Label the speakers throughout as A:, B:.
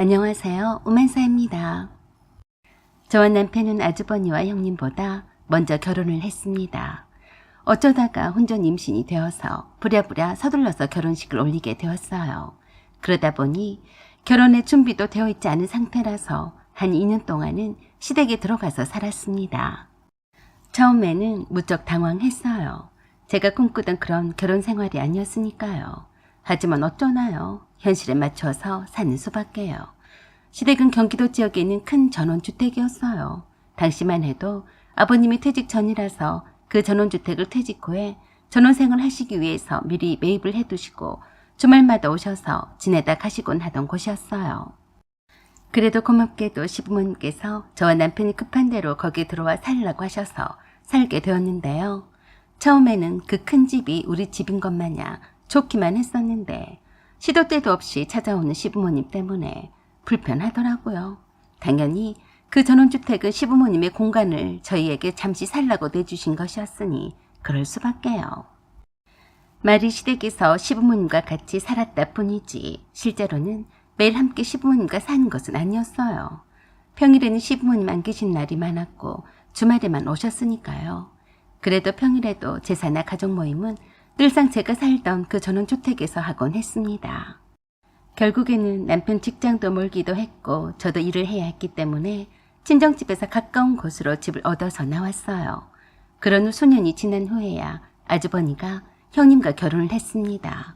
A: 안녕하세요. 오만사입니다. 저와 남편은 아주버니와 형님보다 먼저 결혼을 했습니다. 어쩌다가 혼전 임신이 되어서 부랴부랴 서둘러서 결혼식을 올리게 되었어요. 그러다 보니 결혼의 준비도 되어 있지 않은 상태라서 한 2년 동안은 시댁에 들어가서 살았습니다. 처음에는 무척 당황했어요. 제가 꿈꾸던 그런 결혼 생활이 아니었으니까요. 하지만 어쩌나요? 현실에 맞춰서 사는 수밖에요. 시댁은 경기도 지역에 있는 큰 전원주택이었어요. 당시만 해도 아버님이 퇴직 전이라서 그 전원주택을 퇴직 후에 전원생을 하시기 위해서 미리 매입을 해두시고 주말마다 오셔서 지내다 가시곤 하던 곳이었어요. 그래도 고맙게도 시부모님께서 저와 남편이 급한 대로 거기에 들어와 살라고 하셔서 살게 되었는데요. 처음에는 그 큰 집이 우리 집인 것 마냥 좋기만 했었는데 시도 때도 없이 찾아오는 시부모님 때문에 불편하더라고요. 당연히 그 전원주택은 시부모님의 공간을 저희에게 잠시 살라고 내주신 것이었으니 그럴 수밖에요. 말이 시댁에서 시부모님과 같이 살았다 뿐이지 실제로는 매일 함께 시부모님과 사는 것은 아니었어요. 평일에는 시부모님 안 계신 날이 많았고 주말에만 오셨으니까요. 그래도 평일에도 제사나 가족 모임은 늘상 제가 살던 그 전원주택에서 하곤 했습니다. 결국에는 남편 직장도 멀기도 했고 저도 일을 해야 했기 때문에 친정집에서 가까운 곳으로 집을 얻어서 나왔어요. 그런 후 수년이 지난 후에야 아주버니가 형님과 결혼을 했습니다.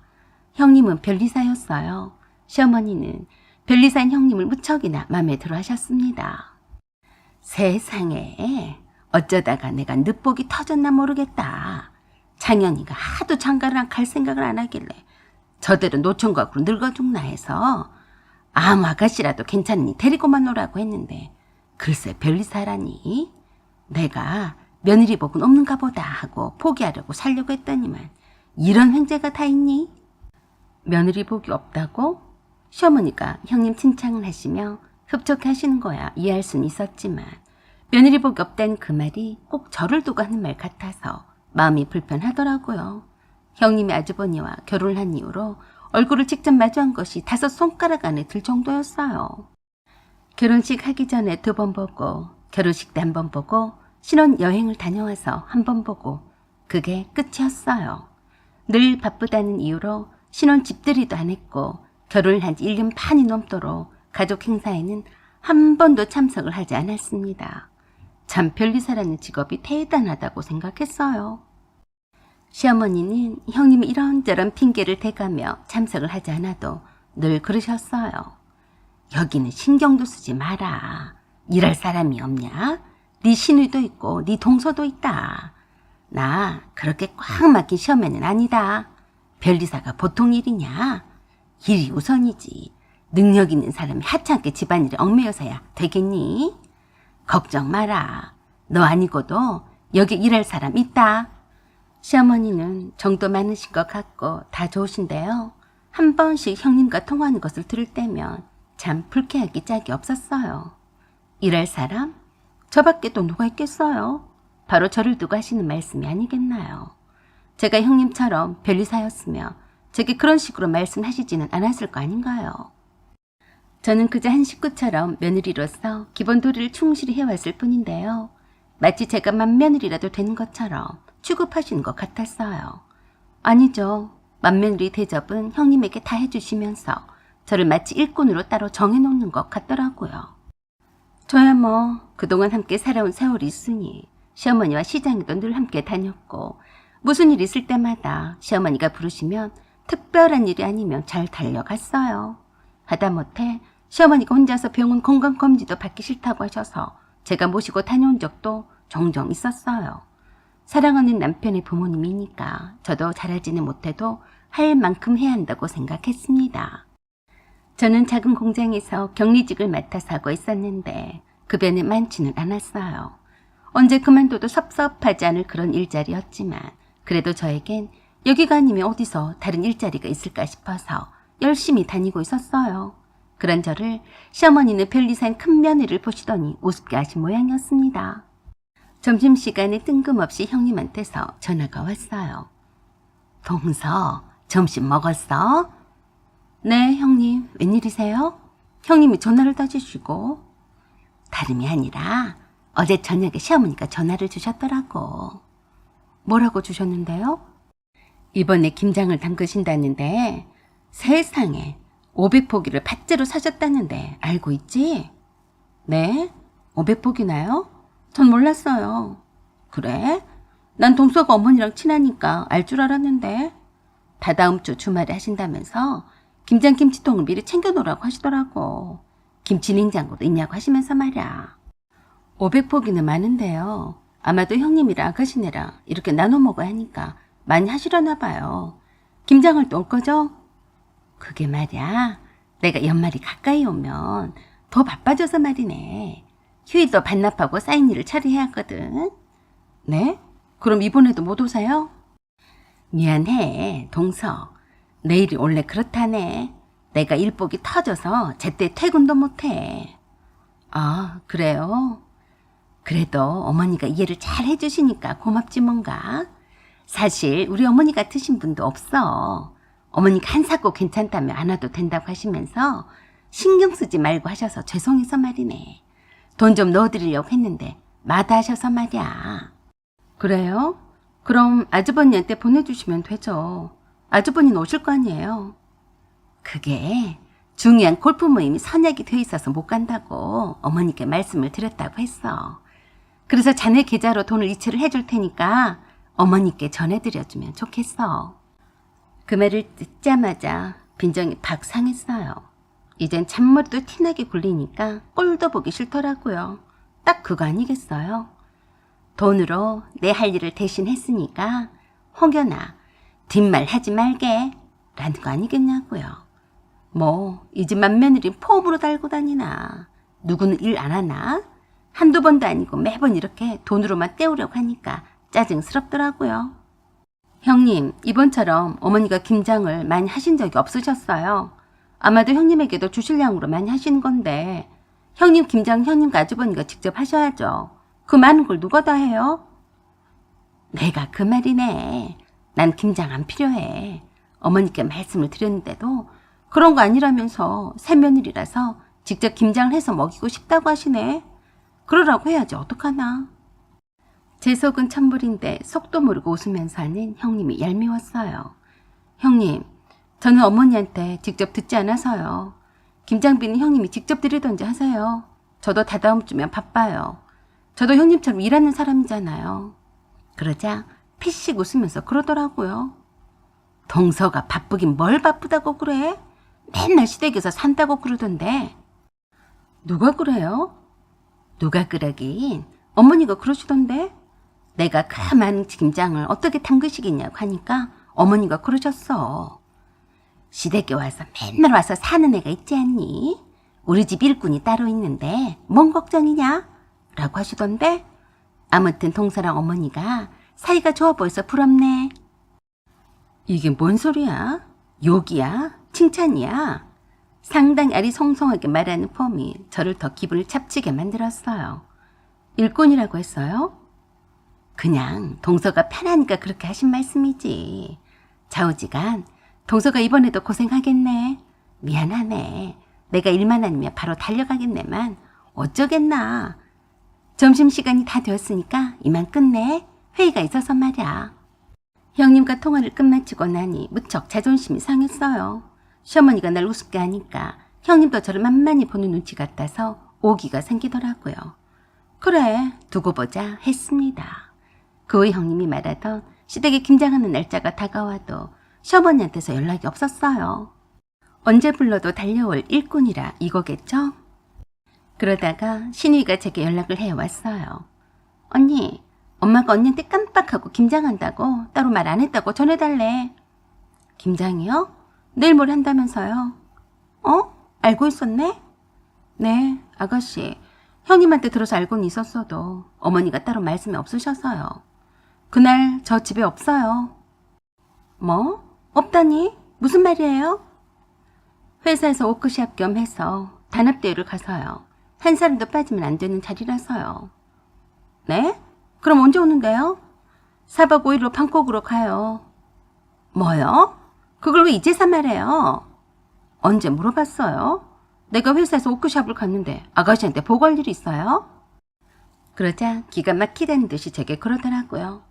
A: 형님은 변리사였어요. 시어머니는 변리사인 형님을 무척이나 마음에 들어 하셨습니다. 세상에 어쩌다가 내가 늦복이 터졌나 모르겠다. 장현이가 하도 장가를 갈 생각을 안 하길래 저대로 노총각으로 늙어 죽나 해서 아무 아가씨라도 괜찮으니 데리고만 오라고 했는데 글쎄 변리사라니. 내가 며느리 복은 없는가 보다 하고 포기하려고 살려고 했더니만 이런 횡재가 다 있니? 며느리 복이 없다고? 시어머니가 형님 칭찬을 하시며 흡족하시는 거야 이해할 수는 있었지만 며느리 복이 없다는 그 말이 꼭 저를 두고 하는 말 같아서 마음이 불편하더라고요. 형님의 아주버니와 결혼을 한 이후로 얼굴을 직접 마주한 것이 5 손가락 안에 들 정도였어요. 결혼식 하기 전에 2번 보고 결혼식 때 1번 보고 신혼 여행을 다녀와서 1번 보고 그게 끝이었어요. 늘 바쁘다는 이유로 신혼 집들이도 안 했고 결혼을 한 지 1년 반이 넘도록 가족 행사에는 한 번도 참석을 하지 않았습니다. 참 변리사라는 직업이 대단하다고 생각했어요. 시어머니는 형님이 이런저런 핑계를 대가며 참석을 하지 않아도 늘 그러셨어요. 여기는 신경도 쓰지 마라. 일할 사람이 없냐? 네 시누이도 있고 네 동서도 있다. 나 그렇게 꽉 막힌 시어머니는 아니다. 변리사가 보통 일이냐? 일이 우선이지. 능력 있는 사람이 하찮게 집안일에 얽매여서야 되겠니? 걱정 마라. 너 아니고도 여기 일할 사람 있다. 시어머니는 정도 많으신 것 같고 다 좋으신데요. 한 번씩 형님과 통화하는 것을 들을 때면 참 불쾌하기 짝이 없었어요. 일할 사람? 저밖에 또 누가 있겠어요? 바로 저를 두고 하시는 말씀이 아니겠나요? 제가 형님처럼 변리사였으며 제게 그런 식으로 말씀하시지는 않았을 거 아닌가요? 저는 그저 한 식구처럼 며느리로서 기본 도리를 충실히 해왔을 뿐인데요. 마치 제가 맏며느리라도 되는 것처럼 취급하시는 것 같았어요. 아니죠. 맏며느리 대접은 형님에게 다 해주시면서 저를 마치 일꾼으로 따로 정해놓는 것 같더라고요. 저야 뭐 그동안 함께 살아온 세월이 있으니 시어머니와 시장에도 늘 함께 다녔고 무슨 일 있을 때마다 시어머니가 부르시면 특별한 일이 아니면 잘 달려갔어요. 하다못해 시어머니가 혼자서 병원 건강검진도 받기 싫다고 하셔서 제가 모시고 다녀온 적도 종종 있었어요. 사랑하는 남편의 부모님이니까 저도 잘하지는 못해도 할 만큼 해야 한다고 생각했습니다. 저는 작은 공장에서 격리직을 맡아서 하고 있었는데 급여는 많지는 않았어요. 언제 그만둬도 섭섭하지 않을 그런 일자리였지만 그래도 저에겐 여기가 아니면 어디서 다른 일자리가 있을까 싶어서 열심히 다니고 있었어요. 그런 저를 시어머니는 변리사인 큰 며느리를 보시더니 우습게 하신 모양이었습니다. 점심시간에 뜬금없이 형님한테서 전화가 왔어요. 동서, 점심 먹었어? 네, 형님. 웬일이세요? 형님이 전화를 따지시고. 다름이 아니라 어제 저녁에 시어머니가 전화를 주셨더라고. 뭐라고 주셨는데요? 이번에 김장을 담그신다는데 세상에 500포기를 밭재로 사셨다는데 알고 있지? 네? 500포기나요? 전 몰랐어요. 그래? 난 동서가 어머니랑 친하니까 알 줄 알았는데. 다다음 주 주말에 하신다면서 김장김치통을 미리 챙겨놓으라고 하시더라고. 김치 냉장고도 있냐고 하시면서 말이야. 500포기는 많은데요. 아마도 형님이랑 아가씨네랑 이렇게 나눠 먹어야 하니까 많이 하시려나 봐요. 김장할 때 올 거죠? 그게 말이야. 내가 연말이 가까이 오면 더 바빠져서 말이네. 휴일도 반납하고 쌓인 일을 처리해야 하거든. 네? 그럼 이번에도 못 오세요? 미안해, 동서. 내일이 원래 그렇다네. 내가 일복이 터져서 제때 퇴근도 못해. 아, 그래요? 그래도 어머니가 이해를 잘 해주시니까 고맙지 뭔가. 사실 우리 어머니 같으신 분도 없어. 어머니가 한사코 괜찮다면 안 와도 된다고 하시면서 신경 쓰지 말고 하셔서 죄송해서 말이네. 돈 좀 넣어드리려고 했는데 마다하셔서 말이야. 그래요? 그럼 아주버니한테 보내주시면 되죠. 아주버니는 오실 거 아니에요. 그게 중요한 골프 모임이 선약이 돼 있어서 못 간다고 어머니께 말씀을 드렸다고 했어. 그래서 자네 계좌로 돈을 이체를 해줄 테니까 어머니께 전해드려주면 좋겠어. 그 말을 듣자마자 빈정이 팍 상했어요. 이젠 잔머리도 티나게 굴리니까 꼴도 보기 싫더라고요. 딱 그거 아니겠어요? 돈으로 내 할 일을 대신 했으니까 혹여나 뒷말 하지 말게 라는 거 아니겠냐고요. 뭐 이 집만 며느리 포업으로 달고 다니나. 누구는 일 안 하나? 한두 번도 아니고 매번 이렇게 돈으로만 때우려고 하니까 짜증스럽더라고요. 형님, 이번처럼 어머니가 김장을 많이 하신 적이 없으셨어요. 아마도 형님에게도 주실 양으로 많이 하시는 건데 형님 김장 형님과 아주버니가 직접 하셔야죠. 그 많은 걸 누가 다 해요? 내가 그 말이네. 난 김장 안 필요해. 어머니께 말씀을 드렸는데도 그런 거 아니라면서 새며느리라서 직접 김장을 해서 먹이고 싶다고 하시네. 그러라고 해야지 어떡하나. 제 속은 천불인데 속도 모르고 웃으면서 하는 형님이 얄미웠어요. 형님, 저는 어머니한테 직접 듣지 않아서요. 김장비는 형님이 직접 드리던지 하세요. 저도 다다음 주면 바빠요. 저도 형님처럼 일하는 사람이잖아요. 그러자 피식 웃으면서 그러더라고요. 동서가 바쁘긴 뭘 바쁘다고 그래? 맨날 시댁에서 산다고 그러던데. 누가 그래요? 누가 그러긴 어머니가 그러시던데. 내가 그 많은 김장을 어떻게 담그시겠냐고 하니까 어머니가 그러셨어. 시댁에 와서 맨날 와서 사는 애가 있지 않니? 우리 집 일꾼이 따로 있는데 뭔 걱정이냐? 라고 하시던데. 아무튼 동서랑 어머니가 사이가 좋아 보여서 부럽네. 이게 뭔 소리야? 욕이야? 칭찬이야? 상당히 아리송송하게 말하는 폼이 저를 더 기분을 잡치게 만들었어요. 일꾼이라고 했어요? 그냥 동서가 편하니까 그렇게 하신 말씀이지. 좌우지간 동서가 이번에도 고생하겠네. 미안하네. 내가 일만 아니면 바로 달려가겠네만 어쩌겠나. 점심시간이 다 되었으니까 이만 끝내. 회의가 있어서 말이야. 형님과 통화를 끝마치고 나니 무척 자존심이 상했어요. 시어머니가 날 우습게 하니까 형님도 저를 만만히 보는 눈치 같아서 오기가 생기더라고요. 그래, 두고 보자 했습니다. 그 후에 형님이 말하던 시댁에 김장하는 날짜가 다가와도 시어머니한테서 연락이 없었어요. 언제 불러도 달려올 일꾼이라 이거겠죠? 그러다가 신우이가 제게 연락을 해왔어요. 언니, 엄마가 언니한테 깜빡하고 김장한다고 따로 말 안 했다고 전해달래. 김장이요? 내일 모레 한다면서요. 어? 알고 있었네? 네, 아가씨. 형님한테 들어서 알고는 있었어도 어머니가 따로 말씀이 없으셔서요. 그날 저 집에 없어요. 뭐? 없다니? 무슨 말이에요? 회사에서 워크숍 겸 해서 단합대회를 가서요. 한 사람도 빠지면 안 되는 자리라서요. 네? 그럼 언제 오는데요? 4박 5일로 방콕으로 가요. 뭐요? 그걸 왜 이제서 말해요? 언제 물어봤어요? 내가 회사에서 워크숍을 갔는데 아가씨한테 보고할 일이 있어요? 그러자 기가 막히다는 듯이 제게 그러더라고요.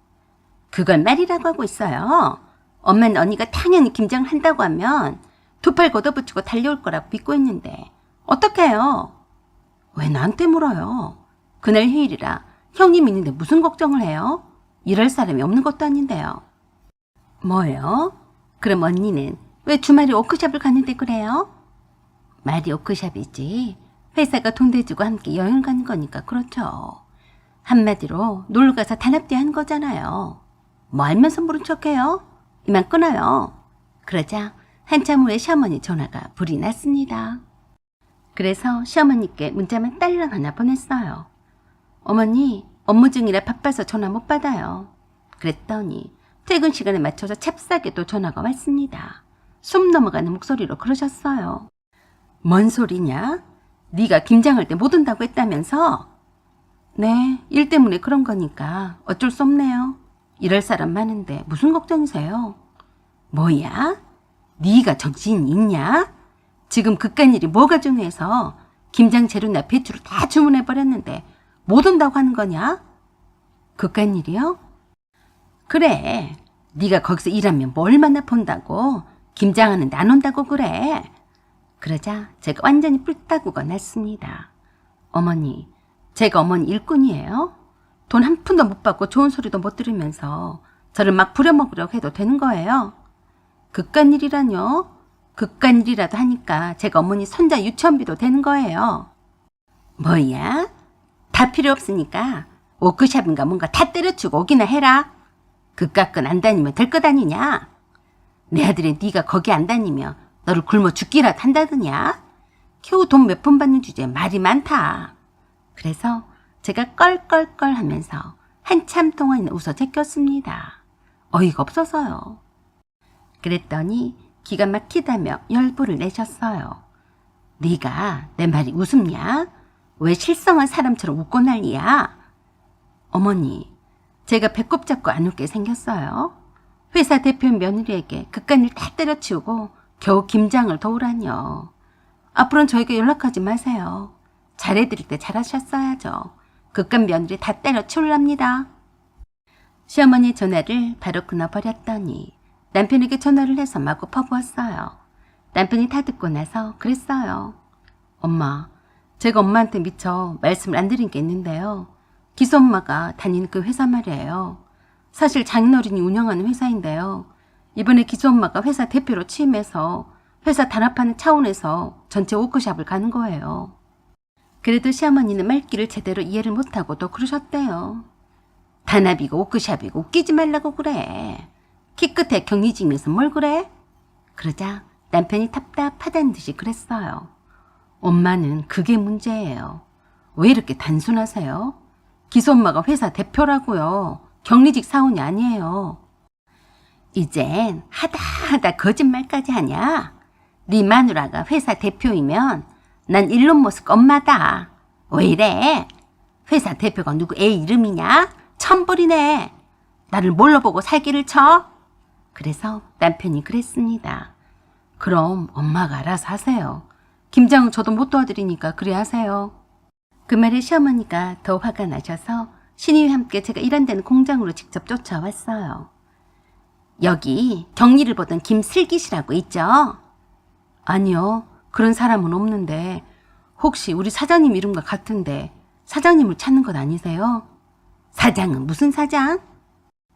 A: 그걸 말이라고 하고 있어요. 엄마는 언니가 당연히 김장을 한다고 하면 두 팔 걷어붙이고 달려올 거라고 믿고 있는데 어떡해요? 왜 나한테 물어요? 그날 휴일이라 형님 있는데 무슨 걱정을 해요? 이럴 사람이 없는 것도 아닌데요. 뭐요? 그럼 언니는 왜 주말에 워크숍을 갔는데 그래요? 말이 워크숍이지. 회사가 돈 대주고 함께 여행 가는 거니까 그렇죠. 한마디로 놀러가서 단합대회 한 거잖아요. 뭐 알면서 모른 척해요? 이만 끊어요. 그러자 한참 후에 시어머니 전화가 불이 났습니다. 그래서 시어머니께 문자만 딸랑 하나 보냈어요. 어머니, 업무 중이라 바빠서 전화 못 받아요. 그랬더니 퇴근 시간에 맞춰서 찹싸게도 전화가 왔습니다. 숨 넘어가는 목소리로 그러셨어요. 뭔 소리냐? 네가 김장할 때 못 온다고 했다면서? 네, 일 때문에 그런 거니까 어쩔 수 없네요. 이럴 사람 많은데 무슨 걱정이세요? 뭐야? 네가 정신 있냐? 지금 그깟일이 뭐가 중요해서 김장 재료나 배추를 다 주문해버렸는데 못 온다고 하는 거냐? 그깟일이요? 그래, 네가 거기서 일하면 뭐 얼마나 본다고? 김장하는데 안 온다고 그래. 그러자 제가 완전히 뿔따구가 났습니다. 어머니, 제가 어머니 일꾼이에요? 돈 한 푼도 못 받고 좋은 소리도 못 들으면서 저를 막 부려먹으려고 해도 되는 거예요? 그깟일이라뇨? 그깟일이라도 하니까 제가 어머니 손자 유치원비도 되는 거예요. 뭐야? 다 필요 없으니까 워크숍인가 뭔가 다 때려치고 오기나 해라. 그깟건 안 다니면 될 것 아니냐? 내 아들이 네가 거기 안 다니면 너를 굶어 죽기라도 한다더냐? 겨우 돈 몇 푼 받는 주제에 말이 많다. 그래서 제가 껄껄껄 하면서 한참 동안 웃어 제꼈습니다. 어이가 없어서요. 그랬더니 기가 막히다며 열불을 내셨어요. 네가 내 말이 웃음냐? 왜 실성한 사람처럼 웃고 난리야? 어머니, 제가 배꼽 잡고 안 웃게 생겼어요. 회사 대표 며느리에게 그깟일 다 때려치우고 겨우 김장을 도우라뇨. 앞으로는 저에게 연락하지 마세요. 잘해드릴 때 잘하셨어야죠. 그깟 며느리 다 때려치우랍니다. 시어머니 전화를 바로 끊어버렸더니 남편에게 전화를 해서 마구 퍼부었어요. 남편이 다 듣고 나서 그랬어요. 엄마, 제가 엄마한테 미처 말씀을 안 드린 게 있는데요. 기수 엄마가 다니는 그 회사 말이에요. 사실 장인어른이 운영하는 회사인데요. 이번에 기수 엄마가 회사 대표로 취임해서 회사 단합하는 차원에서 전체 워크숍을 가는 거예요. 그래도 시어머니는 말귀를 제대로 이해를 못하고 또 그러셨대요. 단합이고 워크숍이고 웃기지 말라고 그래. 키 끝에 격리직면서 뭘 그래? 그러자 남편이 답답하다는 듯이 그랬어요. 엄마는 그게 문제예요. 왜 이렇게 단순하세요? 기수 엄마가 회사 대표라고요. 격리직 사원이 아니에요. 이젠 하다 거짓말까지 하냐? 네 마누라가 회사 대표이면 난 일론 머스크 엄마다. 왜 이래? 회사 대표가 누구 애 이름이냐? 천벌이네. 나를 뭘로 보고 살기를 쳐? 그래서 남편이 그랬습니다. 그럼 엄마가 알아서 하세요. 김장은 저도 못 도와드리니까 그래 하세요. 그 말에 시어머니가 더 화가 나셔서 신이와 함께 제가 일한다는 공장으로 직접 쫓아왔어요. 여기 격리를 보던 김슬기 씨라고 있죠? 아니요, 그런 사람은 없는데 혹시 우리 사장님 이름과 같은데 사장님을 찾는 것 아니세요? 사장은 무슨 사장?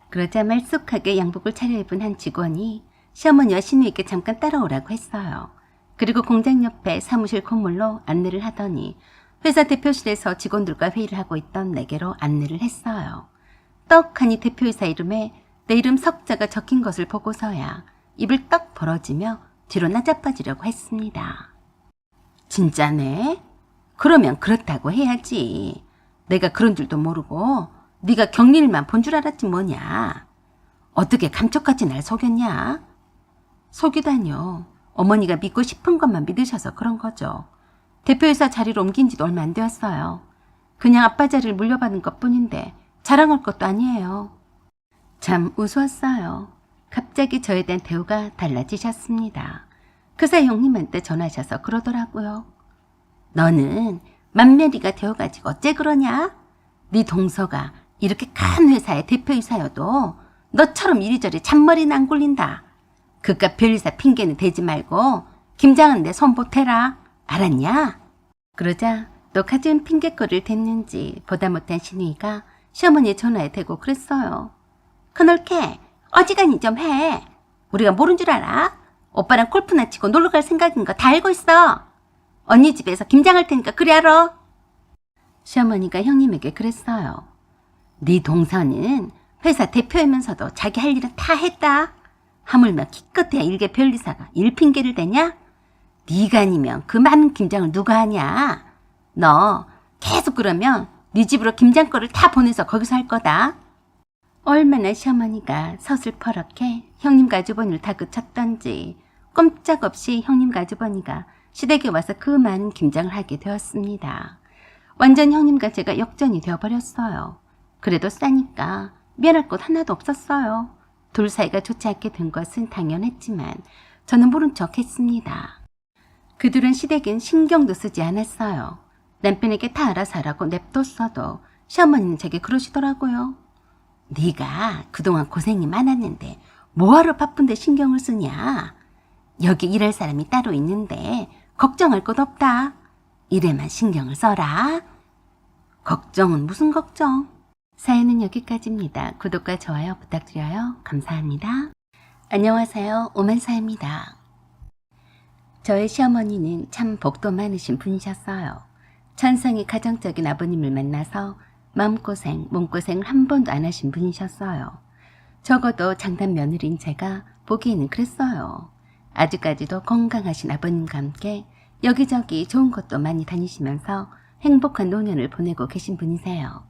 A: 그러자 말쑥하게 양복을 차려입은 한 직원이 시어머니와 신우에게 잠깐 따라오라고 했어요. 그리고 공장 옆에 사무실 건물로 안내를 하더니 회사 대표실에서 직원들과 회의를 하고 있던 내게로 안내를 했어요. 떡하니 대표이사 이름에 내 이름 석자가 적힌 것을 보고서야 입을 떡 벌어지며 뒤로 나자빠지려고 했습니다. 진짜네? 그러면 그렇다고 해야지. 내가 그런 줄도 모르고 네가 격리일만 본 줄 알았지 뭐냐. 어떻게 감쪽같이 날 속였냐? 속이다뇨. 어머니가 믿고 싶은 것만 믿으셔서 그런 거죠. 대표이사 자리로 옮긴 지도 얼마 안 되었어요. 그냥 아빠 자리를 물려받은 것뿐인데 자랑할 것도 아니에요. 참 우스웠어요. 갑자기 저에 대한 대우가 달라지셨습니다. 그 사이 형님한테 전화하셔서 그러더라고요. 너는 맏며리가 되어가지고 어째 그러냐? 네 동서가 이렇게 큰 회사의 대표이사여도 너처럼 이리저리 잔머리는 안 굴린다. 그깟 별이사 핑계는 대지 말고 김장은 내 손 보태라. 알았냐? 그러자 또 가진 핑계거리를 댔는지 보다 못한 신우이가 시어머니의 전화에 대고 그랬어요. 그널게 어지간히 좀 해. 우리가 모른 줄 알아? 오빠랑 골프나 치고 놀러갈 생각인 거 다 알고 있어. 언니 집에서 김장할 테니까 그리 알아. 시어머니가 형님에게 그랬어요. 네 동서는 회사 대표이면서도 자기 할 일은 다 했다. 하물며 기껏해야 일개 별리사가 일 핑계를 대냐? 네가 아니면 그 많은 김장을 누가 하냐? 너 계속 그러면 네 집으로 김장거를 다 보내서 거기서 할 거다. 얼마나 시어머니가 서슬퍼렇게 형님 가주버니를 다그쳤던지 꼼짝없이 형님 가주버니가 시댁에 와서 그 많은 김장을 하게 되었습니다. 완전 형님과 제가 역전이 되어버렸어요. 그래도 싸니까 미안할 것 하나도 없었어요. 둘 사이가 좋지 않게 된 것은 당연했지만 저는 모른 척 했습니다. 그들은 시댁엔 신경도 쓰지 않았어요. 남편에게 다 알아서 하라고 냅뒀어도 시어머니는 제게 그러시더라고요. 네가 그동안 고생이 많았는데 뭐하러 바쁜데 신경을 쓰냐? 여기 일할 사람이 따로 있는데 걱정할 것 없다. 일에만 신경을 써라. 걱정은 무슨 걱정? 사연은 여기까지입니다. 구독과 좋아요 부탁드려요. 감사합니다. 안녕하세요. 오만사입니다. 저의 시어머니는 참 복도 많으신 분이셨어요. 천성이 가정적인 아버님을 만나서 마음고생, 몸고생을 한 번도 안 하신 분이셨어요. 적어도 장남 며느리인 제가 보기에는 그랬어요. 아직까지도 건강하신 아버님과 함께 여기저기 좋은 곳도 많이 다니시면서 행복한 노년을 보내고 계신 분이세요.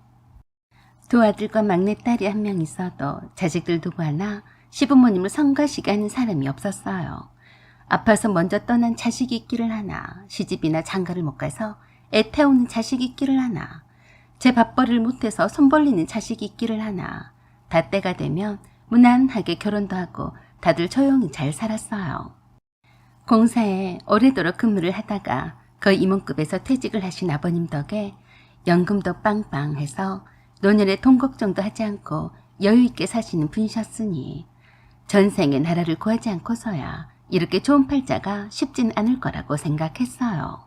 A: 두 아들과 막내딸이 한 명 있어도 자식들 누구 하나 시부모님을 성가시게 하는 사람이 없었어요. 아파서 먼저 떠난 자식이 있기를 하나, 시집이나 장가를 못 가서 애 태우는 자식이 있기를 하나, 제 밥벌이를 못해서 손 벌리는 자식이 있기를 하나, 다 때가 되면 무난하게 결혼도 하고 다들 조용히 잘 살았어요. 공사에 오래도록 근무를 하다가 거의 임원급에서 퇴직을 하신 아버님 덕에 연금도 빵빵해서 노년에 돈 걱정도 하지 않고 여유있게 사시는 분이셨으니 전생에 나라를 구하지 않고서야 이렇게 좋은 팔자가 쉽진 않을 거라고 생각했어요.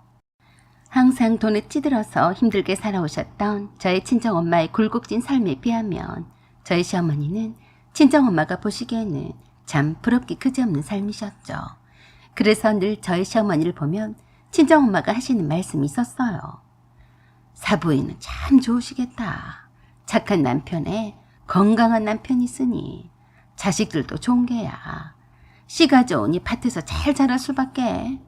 A: 항상 돈에 찌들어서 힘들게 살아오셨던 저의 친정엄마의 굴곡진 삶에 비하면 저희 시어머니는 친정엄마가 보시기에는 참 부럽기 그지없는 삶이셨죠. 그래서 늘 저희 시어머니를 보면 친정엄마가 하시는 말씀이 있었어요. 사부인은 참 좋으시겠다. 착한 남편에 건강한 남편이 있으니 자식들도 좋은 게야. 씨가 좋으니 밭에서 잘 자랄 수밖에.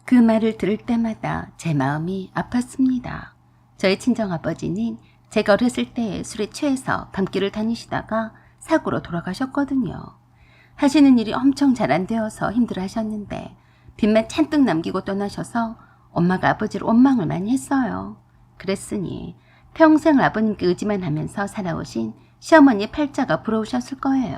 A: 그 말을 들을 때마다 제 마음이 아팠습니다. 저희 친정아버지는 제가 어렸을 때 술에 취해서 밤길을 다니시다가 사고로 돌아가셨거든요. 하시는 일이 엄청 잘 안 되어서 힘들어 하셨는데 빚만 잔뜩 남기고 떠나셔서 엄마가 아버지를 원망을 많이 했어요. 그랬으니 평생 아버님께 의지만 하면서 살아오신 시어머니의 팔자가 부러우셨을 거예요.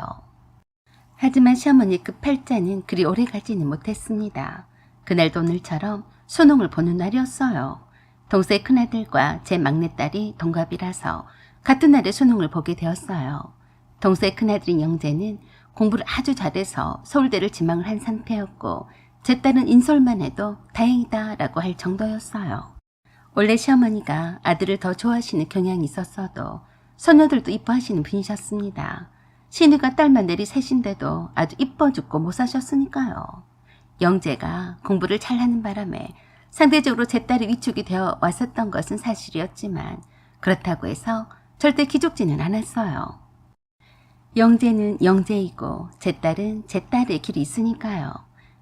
A: 하지만 시어머니 그 팔자는 그리 오래 가지는 못했습니다. 그날도 오늘처럼 수능을 보는 날이었어요. 동생 큰아들과 제 막내딸이 동갑이라서 같은 날에 수능을 보게 되었어요. 동생 큰아들인 영재는 공부를 아주 잘해서 서울대를 지망을 한 상태였고 제 딸은 인솔만 해도 다행이다 라고 할 정도였어요. 원래 시어머니가 아들을 더 좋아하시는 경향이 있었어도 소녀들도 이뻐하시는 분이셨습니다. 신우가 딸만 내리 셋인데도 아주 이뻐 죽고 못 사셨으니까요. 영재가 공부를 잘하는 바람에 상대적으로 제 딸이 위축이 되어 왔었던 것은 사실이었지만 그렇다고 해서 절대 기죽지는 않았어요. 영재는 영재이고 제 딸은 제 딸의 길이 있으니까요.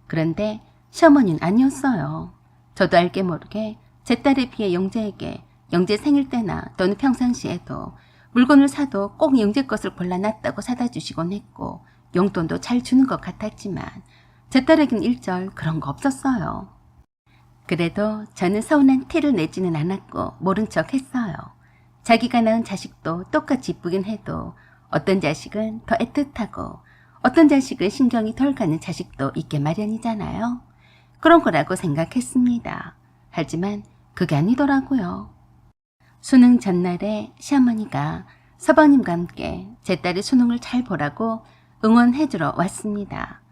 A: 그런데 시어머니는 아니었어요. 저도 알게 모르게 제 딸에 비해 영재에게 영재 생일 때나 또는 평상시에도 물건을 사도 꼭 영재 것을 골라놨다고 사다 주시곤 했고 용돈도 잘 주는 것 같았지만 제 딸에겐 일절 그런 거 없었어요. 그래도 저는 서운한 티를 내지는 않았고 모른 척 했어요. 자기가 낳은 자식도 똑같이 이쁘긴 해도 어떤 자식은 더 애틋하고 어떤 자식은 신경이 덜 가는 자식도 있게 마련이잖아요. 그런 거라고 생각했습니다. 하지만 그게 아니더라고요. 수능 전날에 시어머니가 서방님과 함께 제 딸이 수능을 잘 보라고 응원해주러 왔습니다.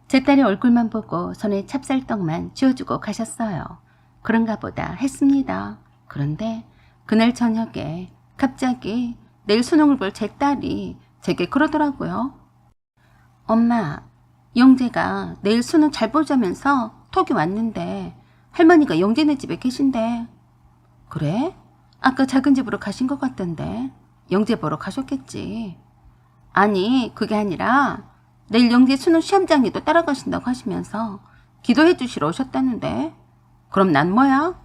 A: 제 딸의 얼굴만 보고 손에 찹쌀떡만 쥐어주고 가셨어요. 그런가 보다 했습니다. 그런데 그날 저녁에 갑자기 내일 수능을 볼 제 딸이 제게 그러더라고요. 엄마, 영재가 내일 수능 잘 보자면서 톡이 왔는데 할머니가 영재네 집에 계신대. 그래? 아까 작은 집으로 가신 것 같던데. 영재 보러 가셨겠지. 아니, 그게 아니라 내일 영재 수능 시험장에도 따라가신다고 하시면서 기도해 주시러 오셨다는데. 그럼 난 뭐야?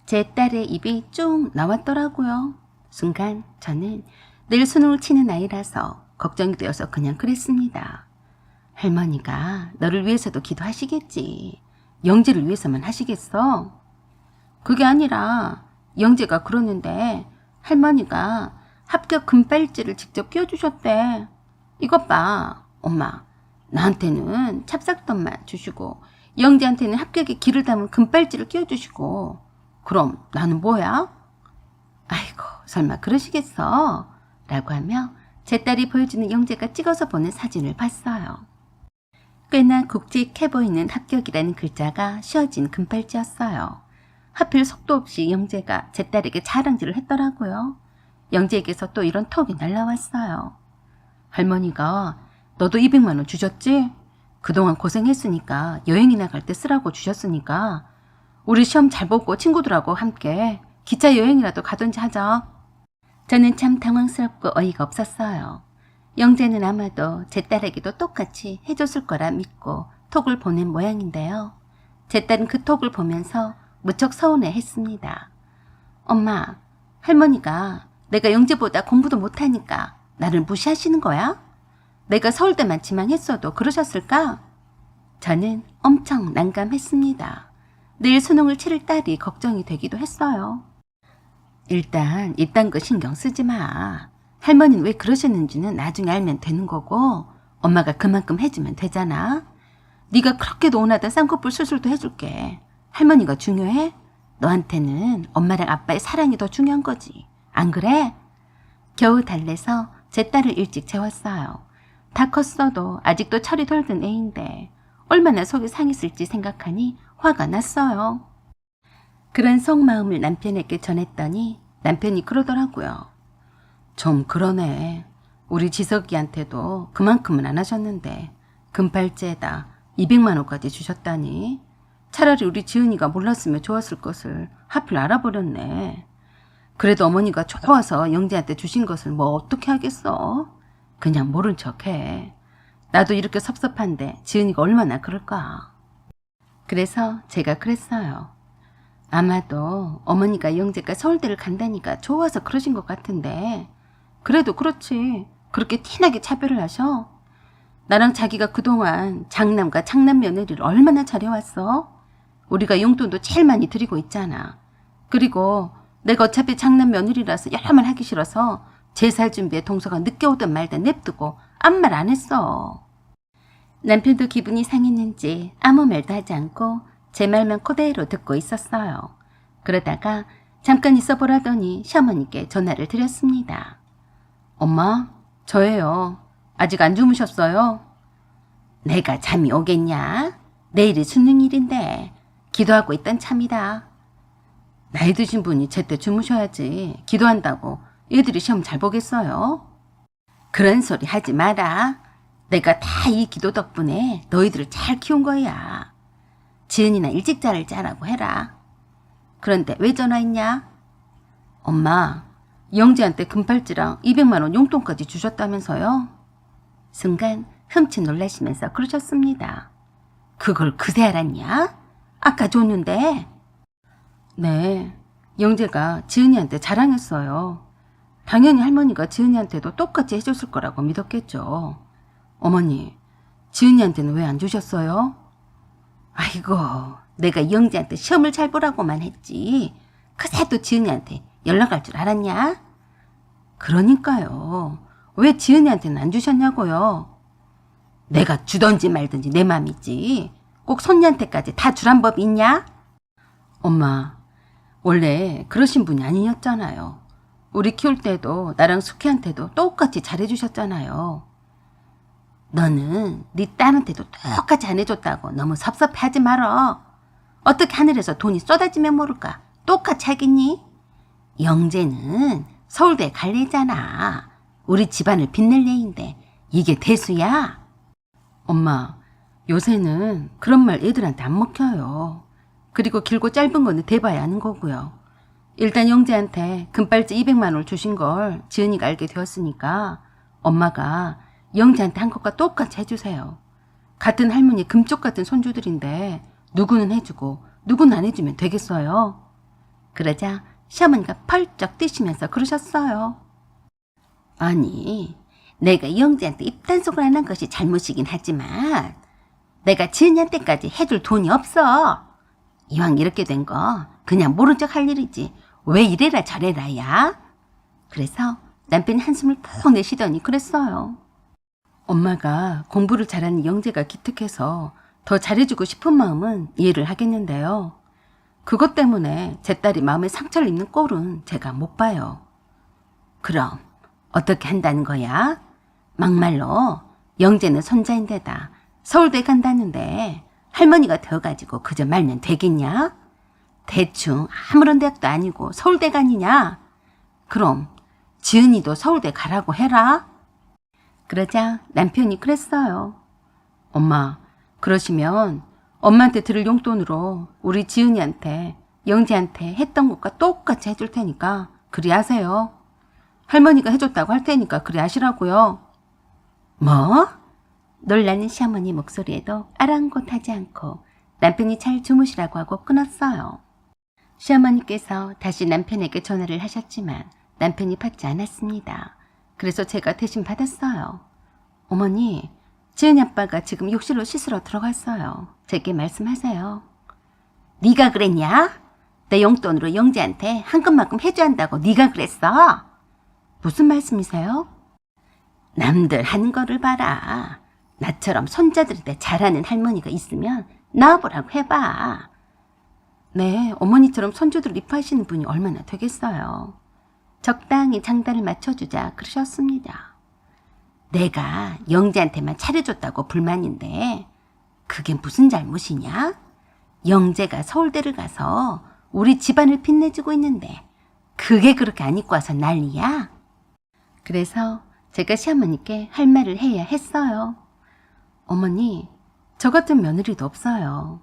A: 제 딸의 입이 쭉 나왔더라고요. 순간 저는 내일 수능을 치는 아이라서 걱정이 되어서 그냥 그랬습니다. 할머니가 너를 위해서도 기도하시겠지. 영재를 위해서만 하시겠어? 그게 아니라 영재가 그러는데 할머니가 합격 금발찌를 직접 끼워주셨대. 이것 봐, 엄마. 나한테는 찹쌀떡만 주시고 영재한테는 합격의 기를 담은 금발찌를 끼워주시고 그럼 나는 뭐야? 아이고, 설마 그러시겠어? 라고 하며 제 딸이 보여주는 영재가 찍어서 보낸 사진을 봤어요. 꽤나 굵직해 보이는 합격이라는 글자가 씌워진 금팔찌였어요. 하필 속도 없이 영재가 제 딸에게 자랑질을 했더라고요. 영재에게서 또 이런 톡이 날라왔어요. 할머니가 너도 200만 원 주셨지? 그동안 고생했으니까 여행이나 갈 때 쓰라고 주셨으니까 우리 시험 잘 보고 친구들하고 함께 기차 여행이라도 가든지 하자. 저는 참 당황스럽고 어이가 없었어요. 영재는 아마도 제 딸에게도 똑같이 해줬을 거라 믿고 톡을 보낸 모양인데요. 제 딸은 그 톡을 보면서 무척 서운해했습니다. 엄마, 할머니가 내가 영재보다 공부도 못하니까 나를 무시하시는 거야? 내가 서울대만 지망했어도 그러셨을까? 저는 엄청 난감했습니다. 내일 수능을 치를 딸이 걱정이 되기도 했어요. 일단 이딴 거 신경 쓰지 마. 할머니는 왜 그러셨는지는 나중에 알면 되는 거고 엄마가 그만큼 해주면 되잖아. 네가 그렇게도 원하던 쌍꺼풀 수술도 해줄게. 할머니가 중요해? 너한테는 엄마랑 아빠의 사랑이 더 중요한 거지. 안 그래? 겨우 달래서 제 딸을 일찍 재웠어요. 다 컸어도 아직도 철이 덜 든 애인데 얼마나 속이 상했을지 생각하니 화가 났어요. 그런 속마음을 남편에게 전했더니 남편이 그러더라고요. 좀 그러네. 우리 지석이한테도 그만큼은 안 하셨는데 금팔찌에다 200만 원까지 주셨다니. 차라리 우리 지은이가 몰랐으면 좋았을 것을 하필 알아버렸네. 그래도 어머니가 좋아서 영재한테 주신 것을 뭐 어떻게 하겠어. 그냥 모른 척해. 나도 이렇게 섭섭한데 지은이가 얼마나 그럴까. 그래서 제가 그랬어요. 아마도 어머니가 영재가 서울대를 간다니까 좋아서 그러신 것 같은데 그래도 그렇지. 그렇게 티나게 차별을 하셔? 나랑 자기가 그동안 장남과 장남 며느리를 얼마나 잘해왔어? 우리가 용돈도 제일 많이 드리고 있잖아. 그리고 내가 어차피 장남 며느리라서 여러 말 하기 싫어서 제살 준비에 동서가 늦게 오든 말든 냅두고 아무 말 안 했어. 남편도 기분이 상했는지 아무 말도 하지 않고 제 말만 그대로 듣고 있었어요. 그러다가 잠깐 있어 보라더니 시어머니께 전화를 드렸습니다. 엄마, 저예요. 아직 안 주무셨어요? 내가 잠이 오겠냐? 내일이 수능일인데 기도하고 있던 참이다. 나이 드신 분이 제때 주무셔야지. 기도한다고 애들이 시험 잘 보겠어요? 그런 소리 하지 마라. 내가 다 이 기도 덕분에 너희들을 잘 키운 거야. 지은이나 일찍 자를 자라고 해라. 그런데 왜 전화했냐? 엄마, 영재한테 금팔찌랑 200만 원 용돈까지 주셨다면서요? 순간 흠칫 놀라시면서 그러셨습니다. 그걸 그새 알았냐? 아까 줬는데. 네, 영재가 지은이한테 자랑했어요. 당연히 할머니가 지은이한테도 똑같이 해줬을 거라고 믿었겠죠. 어머니, 지은이한테는 왜 안 주셨어요? 아이고, 내가 영재한테 시험을 잘 보라고만 했지. 그새도 지은이한테 연락할 줄 알았냐? 그러니까요. 왜 지은이한테는 안 주셨냐고요? 내가 주던지 말든지 내 맘이지. 꼭 손녀한테까지 다 주란 법이 있냐? 엄마, 원래 그러신 분이 아니었잖아요. 우리 키울 때도 나랑 숙희한테도 똑같이 잘해주셨잖아요. 너는 네 딸한테도 똑같이 안 해줬다고 너무 섭섭해하지 말어. 어떻게 하늘에서 돈이 쏟아지면 모를까? 똑같이 하겠니? 영재는 서울대에 갈 애잖아. 우리 집안을 빛낼 애인데 이게 대수야? 엄마, 요새는 그런 말 애들한테 안 먹혀요. 그리고 길고 짧은 거는 대봐야 하는 거고요. 일단 영재한테 금발찌 200만 원을 주신 걸 지은이가 알게 되었으니까 엄마가 영재한테 한 것과 똑같이 해주세요. 같은 할머니 금쪽 같은 손주들인데 누구는 해주고 누구는 안 해주면 되겠어요? 그러자 시어머니가 펄쩍 뛰시면서 그러셨어요. 아니, 내가 영재한테 입단속을 안 한 것이 잘못이긴 하지만 내가 지은이한테까지 해줄 돈이 없어. 이왕 이렇게 된 거 그냥 모른 척 할 일이지 왜 이래라 저래라야? 그래서 남편이 한숨을 푹 내쉬더니 그랬어요. 엄마가 공부를 잘하는 영재가 기특해서 더 잘해주고 싶은 마음은 이해를 하겠는데요. 그것 때문에 제 딸이 마음에 상처를 입는 꼴은 제가 못 봐요. 그럼 어떻게 한다는 거야? 막말로 영재는 손자인데다 서울대 간다는데 할머니가 되어가지고 그저 말면 되겠냐? 대충 아무런 대학도 아니고 서울대 가니냐? 그럼 지은이도 서울대 가라고 해라. 그러자 남편이 그랬어요. 엄마, 그러시면 엄마한테 드릴 용돈으로 우리 지은이한테 영재한테 했던 것과 똑같이 해줄 테니까 그리 하세요. 할머니가 해줬다고 할 테니까 그리 하시라고요. 뭐? 놀라는 시어머니 목소리에도 아랑곳하지 않고 남편이 잘 주무시라고 하고 끊었어요. 시어머니께서 다시 남편에게 전화를 하셨지만 남편이 받지 않았습니다. 그래서 제가 대신 받았어요. 어머니, 지은이 아빠가 지금 욕실로 씻으러 들어갔어요. 제게 말씀하세요. 네가 그랬냐? 내 용돈으로 영재한테 한금만큼 해줘야 한다고 네가 그랬어? 무슨 말씀이세요? 남들 하는 거를 봐라. 나처럼 손자들한테 잘하는 할머니가 있으면 나와보라고 해봐. 네, 어머니처럼 손주들 이뻐하시는 분이 얼마나 되겠어요. 적당히 장단을 맞춰주자 그러셨습니다. 내가 영재한테만 차려줬다고 불만인데 그게 무슨 잘못이냐? 영재가 서울대를 가서 우리 집안을 빛내주고 있는데 그게 그렇게 안 입고 와서 난리야? 그래서 제가 시어머니께 할 말을 해야 했어요. 어머니, 저 같은 며느리도 없어요.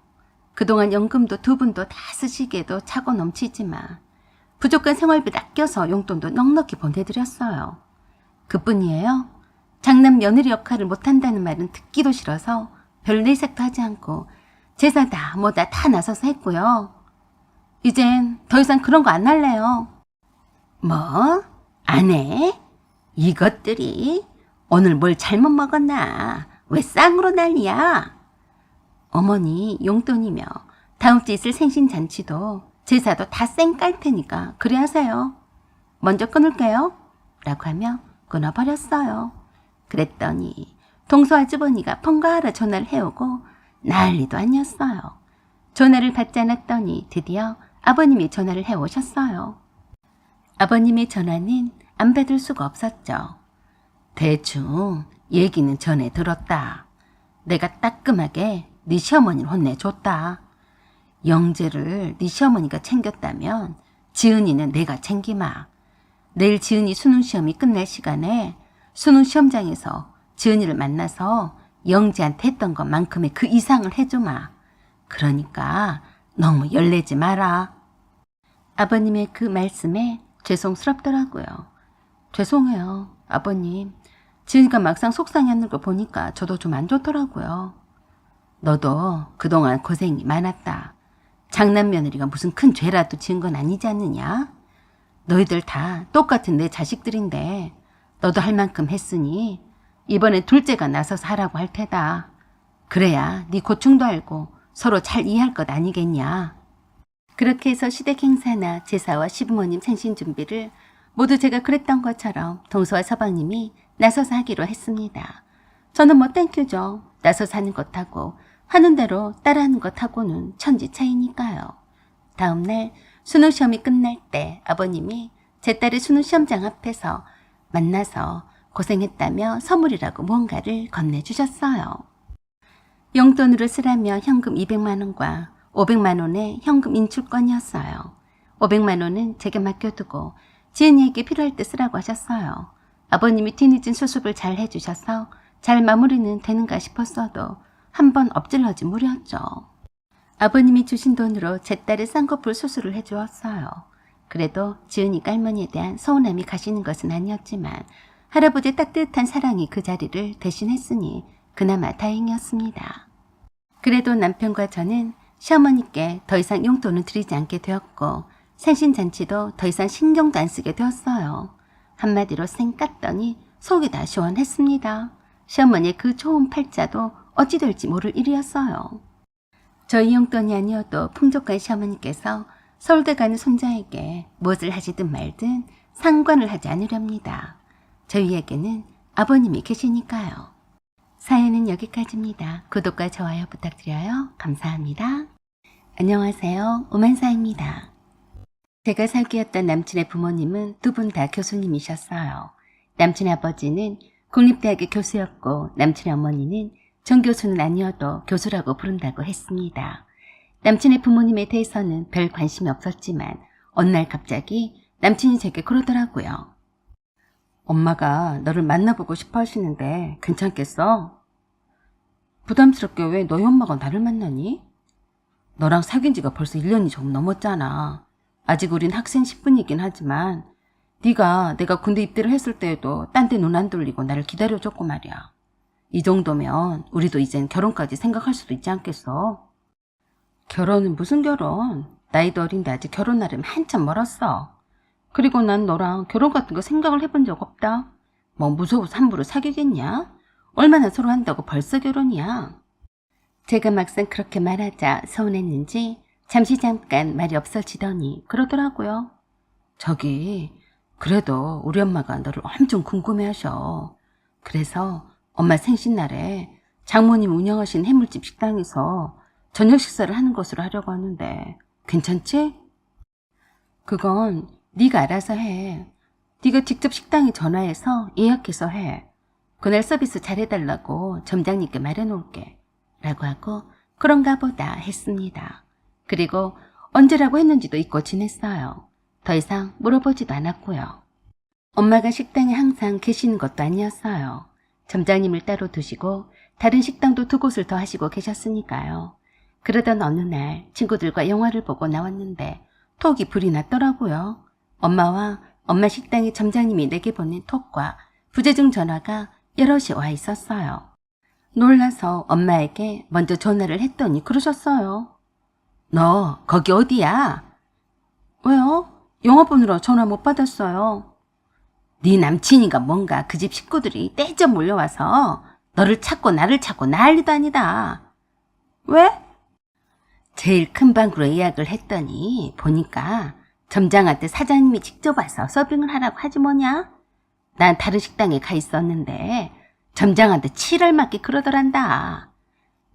A: 그동안 연금도 두 분도 다 쓰시기에도 차고 넘치지만 부족한 생활비 아껴서 용돈도 넉넉히 보내드렸어요. 그뿐이에요. 장남 며느리 역할을 못한다는 말은 듣기도 싫어서 별 내색도 하지 않고 제사 다 뭐다 다 나서서 했고요. 이젠 더 이상 그런 거 안 할래요. 뭐? 안 해? 이것들이 오늘 뭘 잘못 먹었나? 왜 쌍으로 난리야? 어머니 용돈이며 다음 주에 있을 생신잔치도 제사도 다 쌩 깔 테니까 그래 하세요. 먼저 끊을게요. 라고 하며 끊어버렸어요. 그랬더니 동서 아주버니가 번갈아 전화를 해오고 난리도 아니었어요. 전화를 받지 않았더니 드디어 아버님이 전화를 해오셨어요. 아버님의 전화는 안 받을 수가 없었죠. 대충 얘기는 전에 들었다. 내가 따끔하게 네 시어머니를 혼내줬다. 영재를 네 시어머니가 챙겼다면 지은이는 내가 챙기마. 내일 지은이 수능시험이 끝날 시간에 수능시험장에서 지은이를 만나서 영재한테 했던 것만큼의 그 이상을 해주마. 그러니까 너무 열내지 마라. 아버님의 그 말씀에 죄송스럽더라고요. 죄송해요, 아버님. 지은이가 막상 속상해하는 걸 보니까 저도 좀 안 좋더라고요. 너도 그동안 고생이 많았다. 장남 며느리가 무슨 큰 죄라도 지은 건 아니지 않느냐? 너희들 다 똑같은 내 자식들인데 너도 할 만큼 했으니 이번엔 둘째가 나서서 하라고 할 테다. 그래야 네 고충도 알고 서로 잘 이해할 것 아니겠냐? 그렇게 해서 시댁 행사나 제사와 시부모님 생신 준비를 모두 제가 그랬던 것처럼 동서와 서방님이 나서서 하기로 했습니다. 저는 뭐 땡큐죠. 나서서 하는 것하고 하는 대로 따라하는 것하고는 천지 차이니까요. 다음날 수능 시험이 끝날 때 아버님이 제 딸의 수능 시험장 앞에서 만나서 고생했다며 선물이라고 뭔가를 건네주셨어요. 용돈으로 쓰라며 현금 200만 원과 500만 원의 현금 인출권이었어요. 500만 원은 제게 맡겨두고 지은이에게 필요할 때 쓰라고 하셨어요. 아버님이 뒤늦은 수습을 잘 해주셔서 잘 마무리는 되는가 싶었어도 한 번 엎질러지 무렵죠. 아버님이 주신 돈으로 제 딸의 쌍꺼풀 수술을 해주었어요. 그래도 지은이가 할머니에 대한 서운함이 가시는 것은 아니었지만 할아버지의 따뜻한 사랑이 그 자리를 대신했으니 그나마 다행이었습니다. 그래도 남편과 저는 시어머니께 더 이상 용돈을 드리지 않게 되었고 생신잔치도 더 이상 신경도 안 쓰게 되었어요. 한마디로 쌩 깠더니 속이 다 시원했습니다. 시어머니의 그 좋은 팔자도 어찌 될지 모를 일이었어요. 저희 용돈이 아니어도 풍족한 시어머니께서 서울대 가는 손자에게 무엇을 하시든 말든 상관을 하지 않으렵니다. 저희에게는 아버님이 계시니까요. 사연은 여기까지입니다. 구독과 좋아요 부탁드려요. 감사합니다. 안녕하세요. 오만사입니다. 제가 사귀었던 남친의 부모님은 두 분 다 교수님이셨어요. 남친의 아버지는 국립대학의 교수였고 남친의 어머니는 정교수는 아니어도 교수라고 부른다고 했습니다. 남친의 부모님에 대해서는 별 관심이 없었지만 어느 날 갑자기 남친이 제게 그러더라고요. 엄마가 너를 만나보고 싶어 하시는데 괜찮겠어? 부담스럽게 왜 너희 엄마가 나를 만나니? 너랑 사귄 지가 벌써 1년이 좀 넘었잖아. 아직 우린 학생 10분이긴 하지만 네가 내가 군대 입대를 했을 때에도 딴 데 눈 안 돌리고 나를 기다려줬고 말이야. 이 정도면 우리도 이젠 결혼까지 생각할 수도 있지 않겠어? 결혼은 무슨 결혼? 나이도 어린데 아직 결혼 날은 한참 멀었어. 그리고 난 너랑 결혼 같은 거 생각을 해본 적 없다. 뭐 무서워서 함부로 사귀겠냐? 얼마나 서로 한다고 벌써 결혼이야. 제가 막상 그렇게 말하자 서운했는지 잠깐 말이 없어지더니 그러더라고요. 저기 그래도 우리 엄마가 너를 엄청 궁금해하셔. 그래서 엄마 생신날에 장모님 운영하신 해물집 식당에서 저녁 식사를 하는 것으로 하려고 하는데 괜찮지? 그건 네가 알아서 해. 네가 직접 식당에 전화해서 예약해서 해. 그날 서비스 잘해달라고 점장님께 말해놓을게. 라고 하고 그런가 보다 했습니다. 그리고 언제라고 했는지도 잊고 지냈어요. 더 이상 물어보지도 않았고요. 엄마가 식당에 항상 계시는 것도 아니었어요. 점장님을 따로 두시고 다른 식당도 두 곳을 더 하시고 계셨으니까요. 그러던 어느 날 친구들과 영화를 보고 나왔는데 톡이 불이 났더라고요. 엄마와 엄마 식당의 점장님이 내게 보낸 톡과 부재중 전화가 여럿이 와 있었어요. 놀라서 엄마에게 먼저 전화를 했더니 그러셨어요. 너 거기 어디야? 왜요? 영화 보느라 전화 못 받았어요. 네 남친인가 뭔가 그 집 식구들이 떼져 몰려와서 너를 찾고 나를 찾고 난리도 아니다. 왜? 제일 큰 방으로 예약을 했더니 보니까 점장한테 사장님이 직접 와서 서빙을 하라고 하지 뭐냐? 난 다른 식당에 가 있었는데 점장한테 치를 맞게 그러더란다.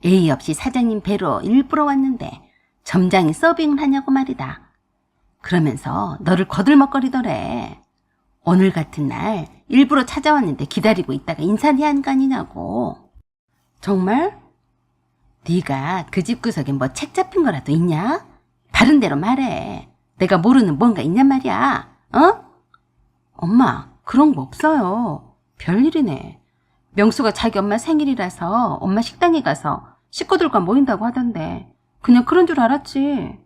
A: 예의 없이 사장님 배로 일부러 왔는데 점장이 서빙을 하냐고 말이다. 그러면서 너를 거들먹거리더래. 오늘 같은 날 일부러 찾아왔는데 기다리고 있다가 인사해야 하는 거 아니냐고. 정말? 네가 그 집 구석에 뭐 책 잡힌 거라도 있냐? 다른 데로 말해. 내가 모르는 뭔가 있냔 말이야. 어? 엄마 그런 거 없어요. 별일이네. 명수가 자기 엄마 생일이라서 엄마 식당에 가서 식구들과 모인다고 하던데 그냥 그런 줄 알았지.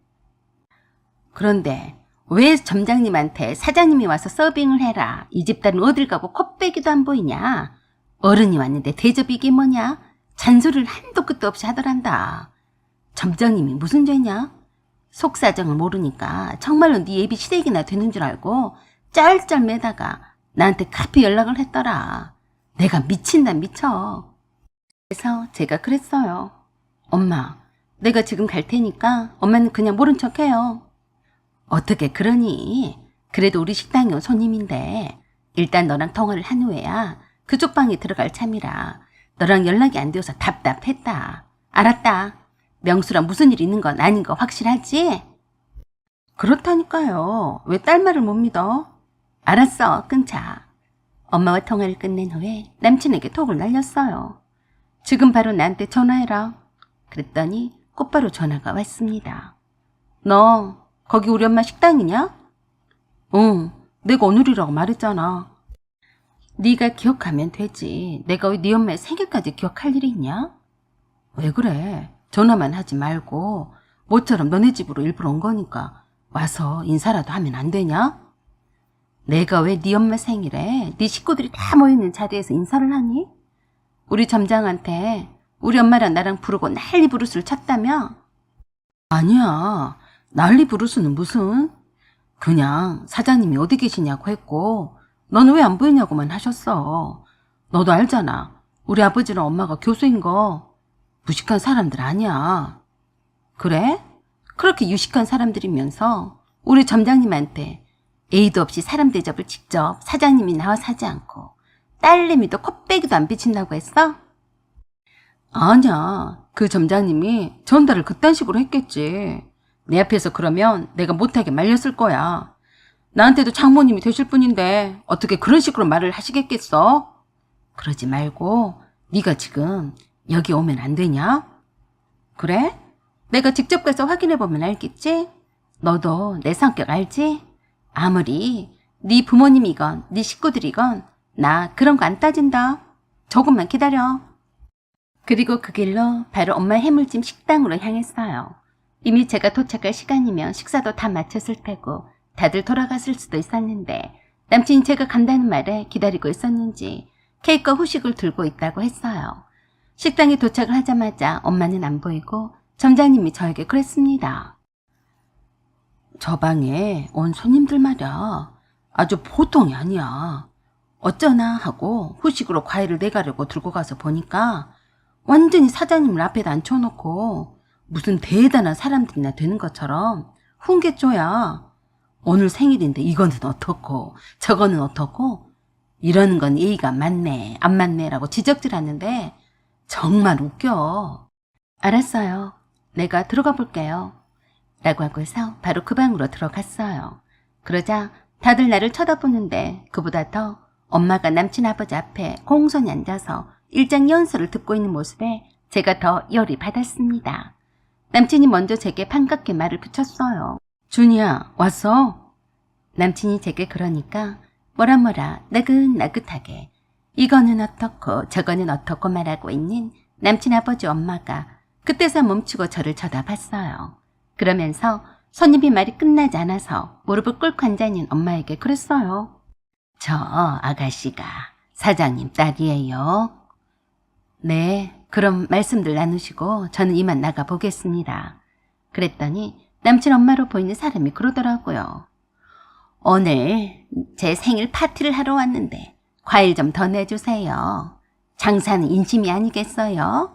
A: 그런데 왜 점장님한테 사장님이 와서 서빙을 해라. 이 집딸은 어딜 가고 콧배기도 안 보이냐. 어른이 왔는데 대접이 이게 뭐냐. 잔소리를 한도 끝도 없이 하더란다. 점장님이 무슨 죄냐? 속사정을 모르니까 정말로 네 예비 시댁이나 되는 줄 알고 짤짤 매다가 나한테 카피 연락을 했더라. 내가 미친다 미쳐. 그래서 제가 그랬어요. 엄마 내가 지금 갈 테니까 엄마는 그냥 모른 척해요. 어떻게 그러니? 그래도 우리 식당에 온 손님인데 일단 너랑 통화를 한 후에야 그쪽 방에 들어갈 참이라 너랑 연락이 안 되어서 답답했다. 알았다. 명수랑 무슨 일 있는 건 아닌 거 확실하지? 그렇다니까요. 왜 딸 말을 못 믿어? 알았어, 끊자. 엄마와 통화를 끝낸 후에 남친에게 톡을 날렸어요. 지금 바로 나한테 전화해라. 그랬더니 곧바로 전화가 왔습니다. 너 거기 우리 엄마 식당이냐? 응, 내가 오늘이라고 말했잖아. 네가 기억하면 되지. 내가 왜 네 엄마의 생일까지 기억할 일이 있냐? 왜 그래? 전화만 하지 말고 모처럼 너네 집으로 일부러 온 거니까 와서 인사라도 하면 안 되냐? 내가 왜 네 엄마 생일에 네 식구들이 다 모여있는 자리에서 인사를 하니? 우리 점장한테 우리 엄마랑 나랑 부르고 난리 부르스를 쳤다며? 아니야. 난리 부르스는 무슨? 그냥 사장님이 어디 계시냐고 했고 너는 왜 안 보이냐고만 하셨어. 너도 알잖아. 우리 아버지랑 엄마가 교수인 거 무식한 사람들 아니야. 그래? 그렇게 유식한 사람들이면서 우리 점장님한테 A도 없이 사람 대접을 직접 사장님이 나와서 하지 않고 딸내미도 콧배기도 안 비친다고 했어? 아니야. 그 점장님이 전달을 그딴 식으로 했겠지. 내 앞에서 그러면 내가 못하게 말렸을 거야. 나한테도 장모님이 되실 분인데 어떻게 그런 식으로 말을 하시겠겠어? 그러지 말고 네가 지금 여기 오면 안 되냐? 그래? 내가 직접 가서 확인해보면 알겠지? 너도 내 성격 알지? 아무리 네 부모님이건 네 식구들이건 나 그런 거 안 따진다. 조금만 기다려. 그리고 그 길로 바로 엄마 해물찜 식당으로 향했어요. 이미 제가 도착할 시간이면 식사도 다 마쳤을 테고 다들 돌아갔을 수도 있었는데 남친이 제가 간다는 말에 기다리고 있었는지 케이크와 후식을 들고 있다고 했어요. 식당에 도착을 하자마자 엄마는 안 보이고 점장님이 저에게 그랬습니다. 저 방에 온 손님들 말이야. 아주 보통이 아니야. 어쩌나 하고 후식으로 과일을 내가려고 들고 가서 보니까 완전히 사장님을 앞에다 앉혀놓고 무슨 대단한 사람들이나 되는 것처럼 훈계조야. 오늘 생일인데 이거는 어떻고 저거는 어떻고 이러는 건 예의가 맞네 안 맞네 라고 지적질하는데 정말 웃겨. 알았어요. 내가 들어가 볼게요. 라고 하고서 바로 그 방으로 들어갔어요. 그러자 다들 나를 쳐다보는데 그보다 더 엄마가 남친 아버지 앞에 공손히 앉아서 일장 연설을 듣고 있는 모습에 제가 더 열이 받았습니다. 남친이 먼저 제게 반갑게 말을 붙였어요. 준이야, 왔어? 남친이 제게 그러니까 뭐라 나긋나긋하게 이거는 어떻고 저거는 어떻고 말하고 있는 남친 아버지 엄마가 그때서 멈추고 저를 쳐다봤어요. 그러면서 손님이 말이 끝나지 않아서 무릎을 꿇고 앉아있는 엄마에게 그랬어요. 저 아가씨가 사장님 딸이에요. 네, 그럼 말씀들 나누시고 저는 이만 나가보겠습니다. 그랬더니 남친 엄마로 보이는 사람이 그러더라고요. 오늘 제 생일 파티를 하러 왔는데 과일 좀 더 내주세요. 장사는 인심이 아니겠어요?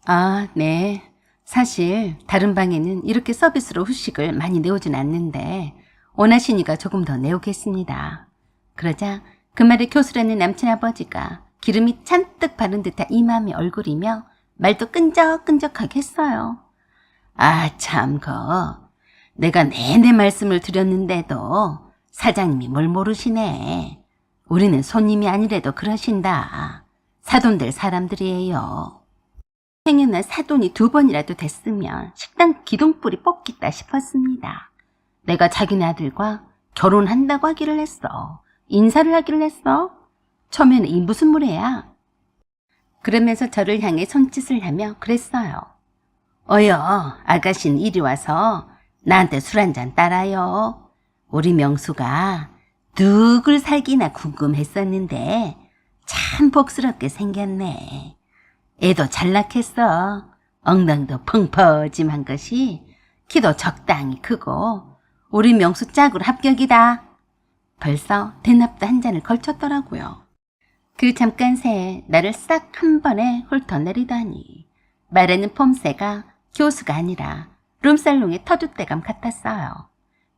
A: 아, 네. 사실 다른 방에는 이렇게 서비스로 후식을 많이 내오진 않는데 원하시니까 조금 더 내오겠습니다. 그러자 그 말에 교수라는 남친 아버지가 기름이 잔뜩 바른 듯한 이마음의 얼굴이며 말도 끈적끈적하게 했어요. 아, 참, 내가 내내 말씀을 드렸는데도 사장님이 뭘 모르시네. 우리는 손님이 아니래도 그러신다. 사돈 될 사람들이에요. 생일날 사돈이 2번이라도 됐으면 식당 기둥불이 뽑겠다 싶었습니다. 내가 자기네 아들과 결혼한다고 하기를 했어. 인사를 하기를 했어. 처음에는 이 무슨 무례야. 그러면서 저를 향해 손짓을 하며 그랬어요. 어여, 아가씨는 이리 와서 나한테 술 한잔 따라요. 우리 명수가 누굴 살기나 궁금했었는데 참 복스럽게 생겼네. 애도 잘 낳겠어. 엉덩이도 펑퍼짐한 것이 키도 적당히 크고 우리 명수 짝으로 합격이다. 벌써 대낮도 한 잔을 걸쳤더라고요. 그 잠깐 새에 나를 싹 한 번에 훑어내리다니 말하는 폼새가 교수가 아니라 룸살롱의 터줏대감 같았어요.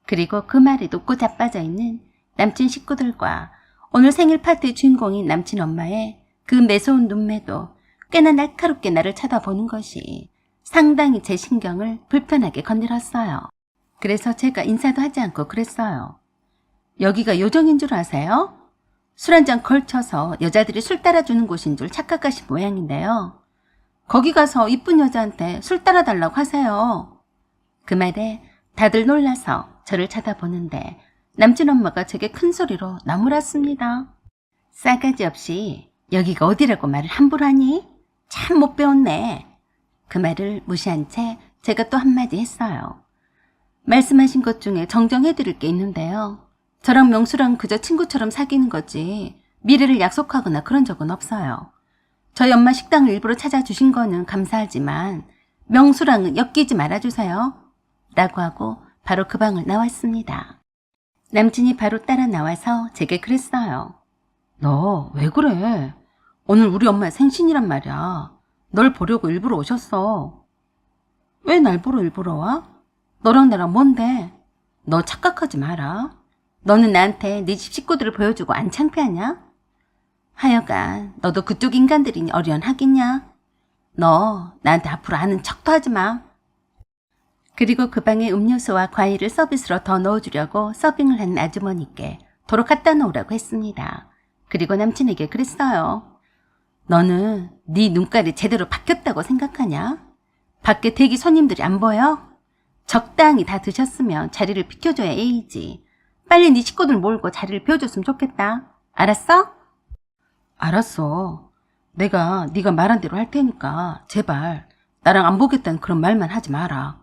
A: 그리고 그 말에 녹고 자빠져 있는 남친 식구들과 오늘 생일 파티의 주인공인 남친 엄마의 그 매서운 눈매도 꽤나 날카롭게 나를 쳐다보는 것이 상당히 제 신경을 불편하게 건드렸어요. 그래서 제가 인사도 하지 않고 그랬어요. 여기가 요정인 줄 아세요? 술 한 잔 걸쳐서 여자들이 술 따라주는 곳인 줄 착각하신 모양인데요. 거기 가서 이쁜 여자한테 술 따라달라고 하세요. 그 말에 다들 놀라서 저를 쳐다보는데 남친 엄마가 제게 큰 소리로 나무랐습니다. 싸가지 없이 여기가 어디라고 말을 함부로 하니? 참 못 배웠네. 그 말을 무시한 채 제가 또 한마디 했어요. 말씀하신 것 중에 정정해드릴 게 있는데요. 저랑 명수랑 그저 친구처럼 사귀는 거지 미래를 약속하거나 그런 적은 없어요. 저희 엄마 식당을 일부러 찾아주신 거는 감사하지만 명수랑은 엮이지 말아주세요. 라고 하고 바로 그 방을 나왔습니다. 남친이 바로 따라 나와서 제게 그랬어요. 너 왜 그래? 오늘 우리 엄마 생신이란 말이야. 널 보려고 일부러 오셨어. 왜 날 보러 일부러 와? 너랑 나랑 뭔데? 너 착각하지 마라. 너는 나한테 네 집 식구들을 보여주고 안 창피하냐? 하여간 너도 그쪽 인간들이니 어련하겠냐? 너 나한테 앞으로 아는 척도 하지 마. 그리고 그 방에 음료수와 과일을 서비스로 더 넣어주려고 서빙을 한 아주머니께 도로 갖다 놓으라고 했습니다. 그리고 남친에게 그랬어요. 너는 네 눈깔이 제대로 바뀌었다고 생각하냐? 밖에 대기 손님들이 안 보여? 적당히 다 드셨으면 자리를 비켜줘야 A지. 빨리 네 식구들 몰고 자리를 비워줬으면 좋겠다. 알았어? 알았어. 내가 네가 말한 대로 할 테니까 제발 나랑 안 보겠다는 그런 말만 하지 마라.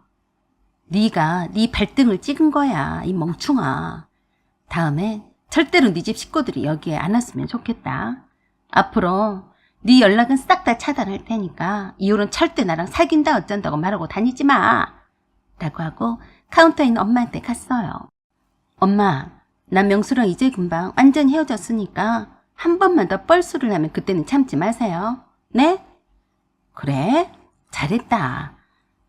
A: 네가 네 발등을 찍은 거야, 이 멍충아. 다음에 절대로 네 집 식구들이 여기에 안 왔으면 좋겠다. 앞으로 네 연락은 싹 다 차단할 테니까 이후로는 절대 나랑 사귄다 어쩐다고 말하고 다니지 마. 라고 하고 카운터에 있는 엄마한테 갔어요. 엄마, 나 명수랑 이제 금방 완전 헤어졌으니까 한 번만 더 뻘소리를 하면 그때는 참지 마세요. 네? 그래? 잘했다.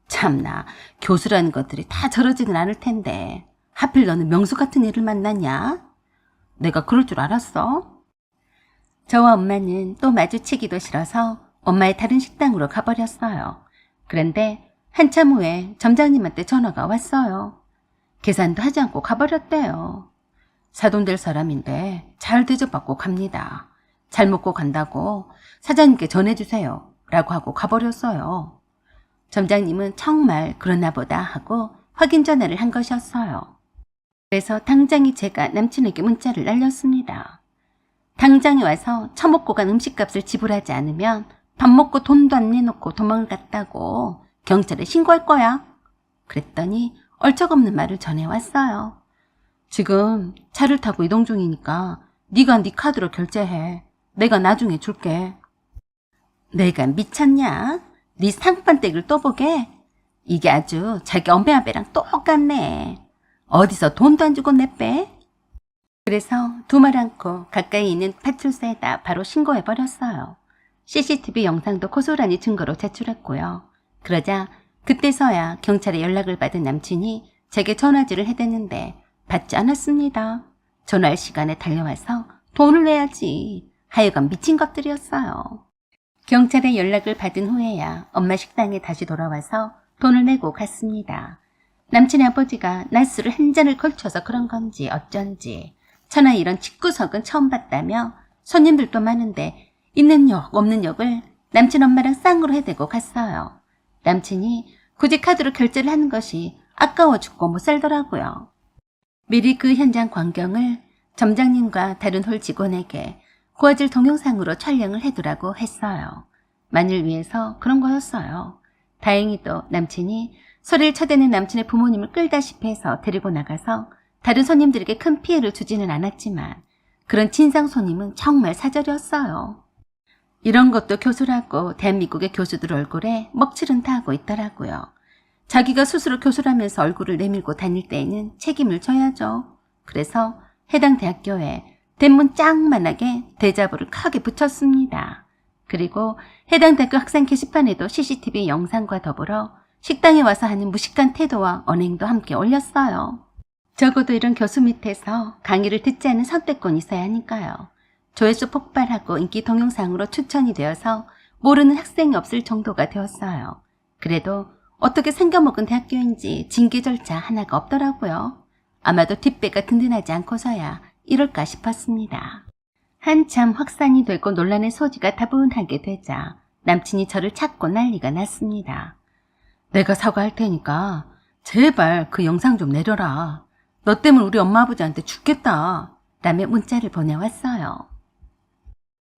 A: 참나, 교수라는 것들이 다 저러지는 않을 텐데 하필 너는 명수 같은 애를 만났냐? 내가 그럴 줄 알았어? 저와 엄마는 또 마주치기도 싫어서 엄마의 다른 식당으로 가버렸어요. 그런데 한참 후에 점장님한테 전화가 왔어요. 계산도 하지 않고 가버렸대요. 사돈 될 사람인데 잘 대접받고 갑니다. 잘 먹고 간다고 사장님께 전해주세요. 라고 하고 가버렸어요. 점장님은 정말 그러나 보다 하고 확인 전화를 한 것이었어요. 그래서 당장이 제가 남친에게 문자를 날렸습니다. 당장에 와서 처먹고 간 음식값을 지불하지 않으면 밥 먹고 돈도 안 내놓고 도망을 갔다고 경찰에 신고할 거야. 그랬더니 얼척없는 말을 전해왔어요. 지금 차를 타고 이동 중이니까 네가 네 카드로 결제해. 내가 나중에 줄게. 내가 미쳤냐? 네 상판댁을 또 보게? 이게 아주 자기 엄마 아배랑 똑같네. 어디서 돈도 안 주고 내빼? 그래서 두 말 않고 가까이 있는 파출소에다 바로 신고해버렸어요. CCTV 영상도 고스란히 증거로 제출했고요. 그러자 그때서야 경찰에 연락을 받은 남친이 제게 전화질을 해댔는데 받지 않았습니다. 전화할 시간에 달려와서 돈을 내야지. 하여간 미친 것들이었어요. 경찰에 연락을 받은 후에야 엄마 식당에 다시 돌아와서 돈을 내고 갔습니다. 남친의 아버지가 낮술을 한 잔을 걸쳐서 그런 건지 어쩐지 천하 이런 집구석은 처음 봤다며 손님들도 많은데 있는 역 없는 역을 남친 엄마랑 쌍으로 해대고 갔어요. 남친이 굳이 카드로 결제를 하는 것이 아까워 죽고 못 살더라고요. 미리 그 현장 광경을 점장님과 다른 홀 직원에게 고화질 동영상으로 촬영을 해두라고 했어요. 만일 위해서 그런 거였어요. 다행히도 남친이 소리를 쳐대는 남친의 부모님을 끌다시피 해서 데리고 나가서 다른 손님들에게 큰 피해를 주지는 않았지만 그런 진상 손님은 정말 사절이었어요. 이런 것도 교수라고 대한민국의 교수들 얼굴에 먹칠은 다 하고 있더라고요. 자기가 스스로 교수라면서 얼굴을 내밀고 다닐 때에는 책임을 져야죠. 그래서 해당 대학교에 대문 짱만하게 대자보를 크게 붙였습니다. 그리고 해당 대학교 학생 게시판에도 CCTV 영상과 더불어 식당에 와서 하는 무식한 태도와 언행도 함께 올렸어요. 적어도 이런 교수 밑에서 강의를 듣지 않은 선택권이 있어야 하니까요. 조회수 폭발하고 인기 동영상으로 추천이 되어서 모르는 학생이 없을 정도가 되었어요. 그래도 어떻게 생겨먹은 대학교인지 징계 절차 하나가 없더라고요. 아마도 뒷배가 든든하지 않고서야 이럴까 싶었습니다. 한참 확산이 되고 논란의 소지가 다분하게 되자 남친이 저를 찾고 난리가 났습니다. 내가 사과할 테니까 제발 그 영상 좀 내려라. 너 때문에 우리 엄마 아버지한테 죽겠다. 라며 문자를 보내왔어요.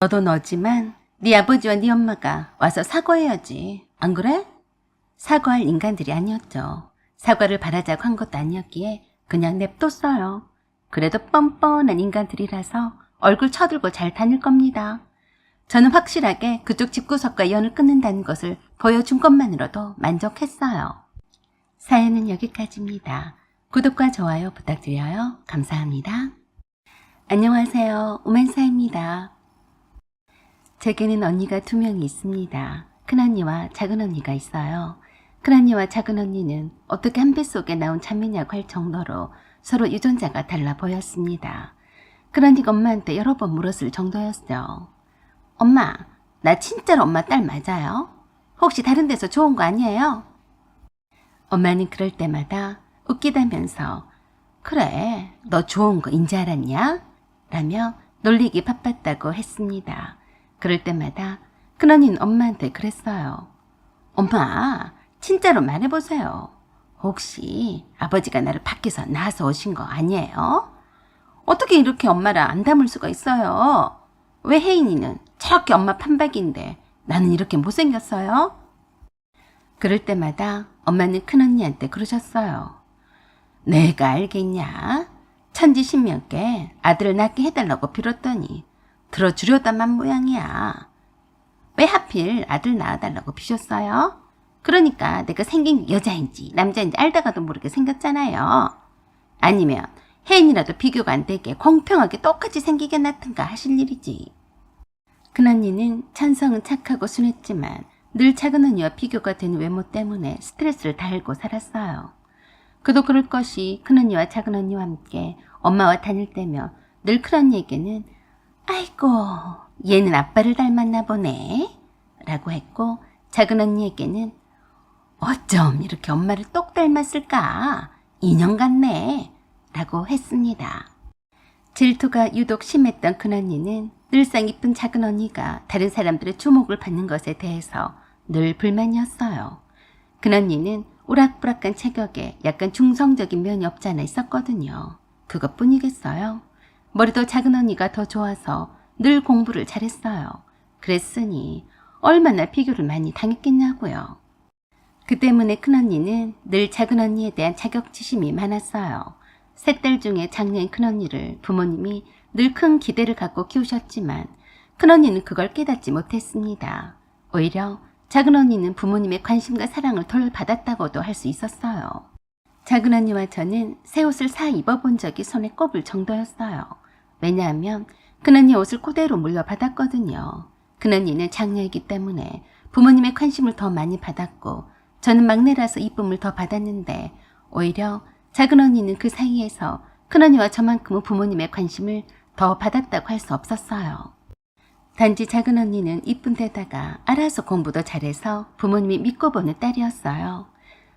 A: 너도 너지만 네 아버지와 네 엄마가 와서 사과해야지. 안 그래? 사과할 인간들이 아니었죠. 사과를 바라자고 한 것도 아니었기에 그냥 냅뒀어요. 그래도 뻔뻔한 인간들이라서 얼굴 쳐들고 잘 다닐 겁니다. 저는 확실하게 그쪽 집구석과 연을 끊는다는 것을 보여준 것만으로도 만족했어요. 사연은 여기까지입니다. 구독과 좋아요 부탁드려요. 감사합니다. 안녕하세요. 오맨사입니다. 제게는 언니가 2명이 있습니다. 큰언니와 작은언니가 있어요. 큰언니와 작은언니는 어떻게 한 뱃속에 나온 자매냐고 할 정도로 서로 유전자가 달라 보였습니다. 큰언니가 엄마한테 여러 번 물었을 정도였죠. 엄마, 나 진짜로 엄마 딸 맞아요? 혹시 다른 데서 좋은 거 아니에요? 엄마는 그럴 때마다 웃기다면서 그래, 너 좋은 거 인지 알았냐? 라며 놀리기 바빴다고 했습니다. 그럴 때마다 큰언니는 엄마한테 그랬어요. 엄마, 진짜로 말해보세요. 혹시 아버지가 나를 밖에서 낳아서 오신 거 아니에요? 어떻게 이렇게 엄마를 안 닮을 수가 있어요? 왜 혜인이는 저렇게 엄마 판박인데 나는 이렇게 못생겼어요? 그럴 때마다 엄마는 큰언니한테 그러셨어요. 내가 알겠냐? 천지신명께 아들을 낳게 해달라고 빌었더니 들어주려다만 모양이야. 왜 하필 아들 낳아달라고 비셨어요? 그러니까 내가 생긴 게 여자인지 남자인지 알다가도 모르게 생겼잖아요. 아니면 혜인이라도 비교가 안 되게 공평하게 똑같이 생기게 낳든가 하실 일이지. 큰언니는 천성은 착하고 순했지만 늘 작은언니와 비교가 되는 외모 때문에 스트레스를 달고 살았어요. 그도 그럴 것이 큰언니와 작은언니와 함께 엄마와 다닐 때며 늘 큰언니에게는 아이고 얘는 아빠를 닮았나 보네 라고 했고 작은언니에게는 어쩜 이렇게 엄마를 똑 닮았을까? 인형 같네 라고 했습니다. 질투가 유독 심했던 큰언니는 늘상 이쁜 작은언니가 다른 사람들의 주목을 받는 것에 대해서 늘 불만이었어요. 큰언니는 오락부락한 체격에 약간 중성적인 면이 없지 않아 있었거든요. 그것뿐이겠어요. 머리도 작은언니가 더 좋아서 늘 공부를 잘했어요. 그랬으니 얼마나 비교를 많이 당했겠냐고요. 그 때문에 큰언니는 늘 작은언니에 대한 자격지심이 많았어요. 세 딸 중에 장녀인 큰언니를 부모님이 늘 큰 기대를 갖고 키우셨지만 큰언니는 그걸 깨닫지 못했습니다. 오히려 작은언니는 부모님의 관심과 사랑을 덜 받았다고도 할 수 있었어요. 작은언니와 저는 새 옷을 사 입어본 적이 손에 꼽을 정도였어요. 왜냐하면 큰언니 옷을 그대로 물려받았거든요. 큰언니는 장녀이기 때문에 부모님의 관심을 더 많이 받았고 저는 막내라서 이쁨을 더 받았는데 오히려 작은언니는 그 사이에서 큰언니와 저만큼은 부모님의 관심을 더 받았다고 할 수 없었어요. 단지 작은언니는 이쁜 데다가 알아서 공부도 잘해서 부모님이 믿고 보는 딸이었어요.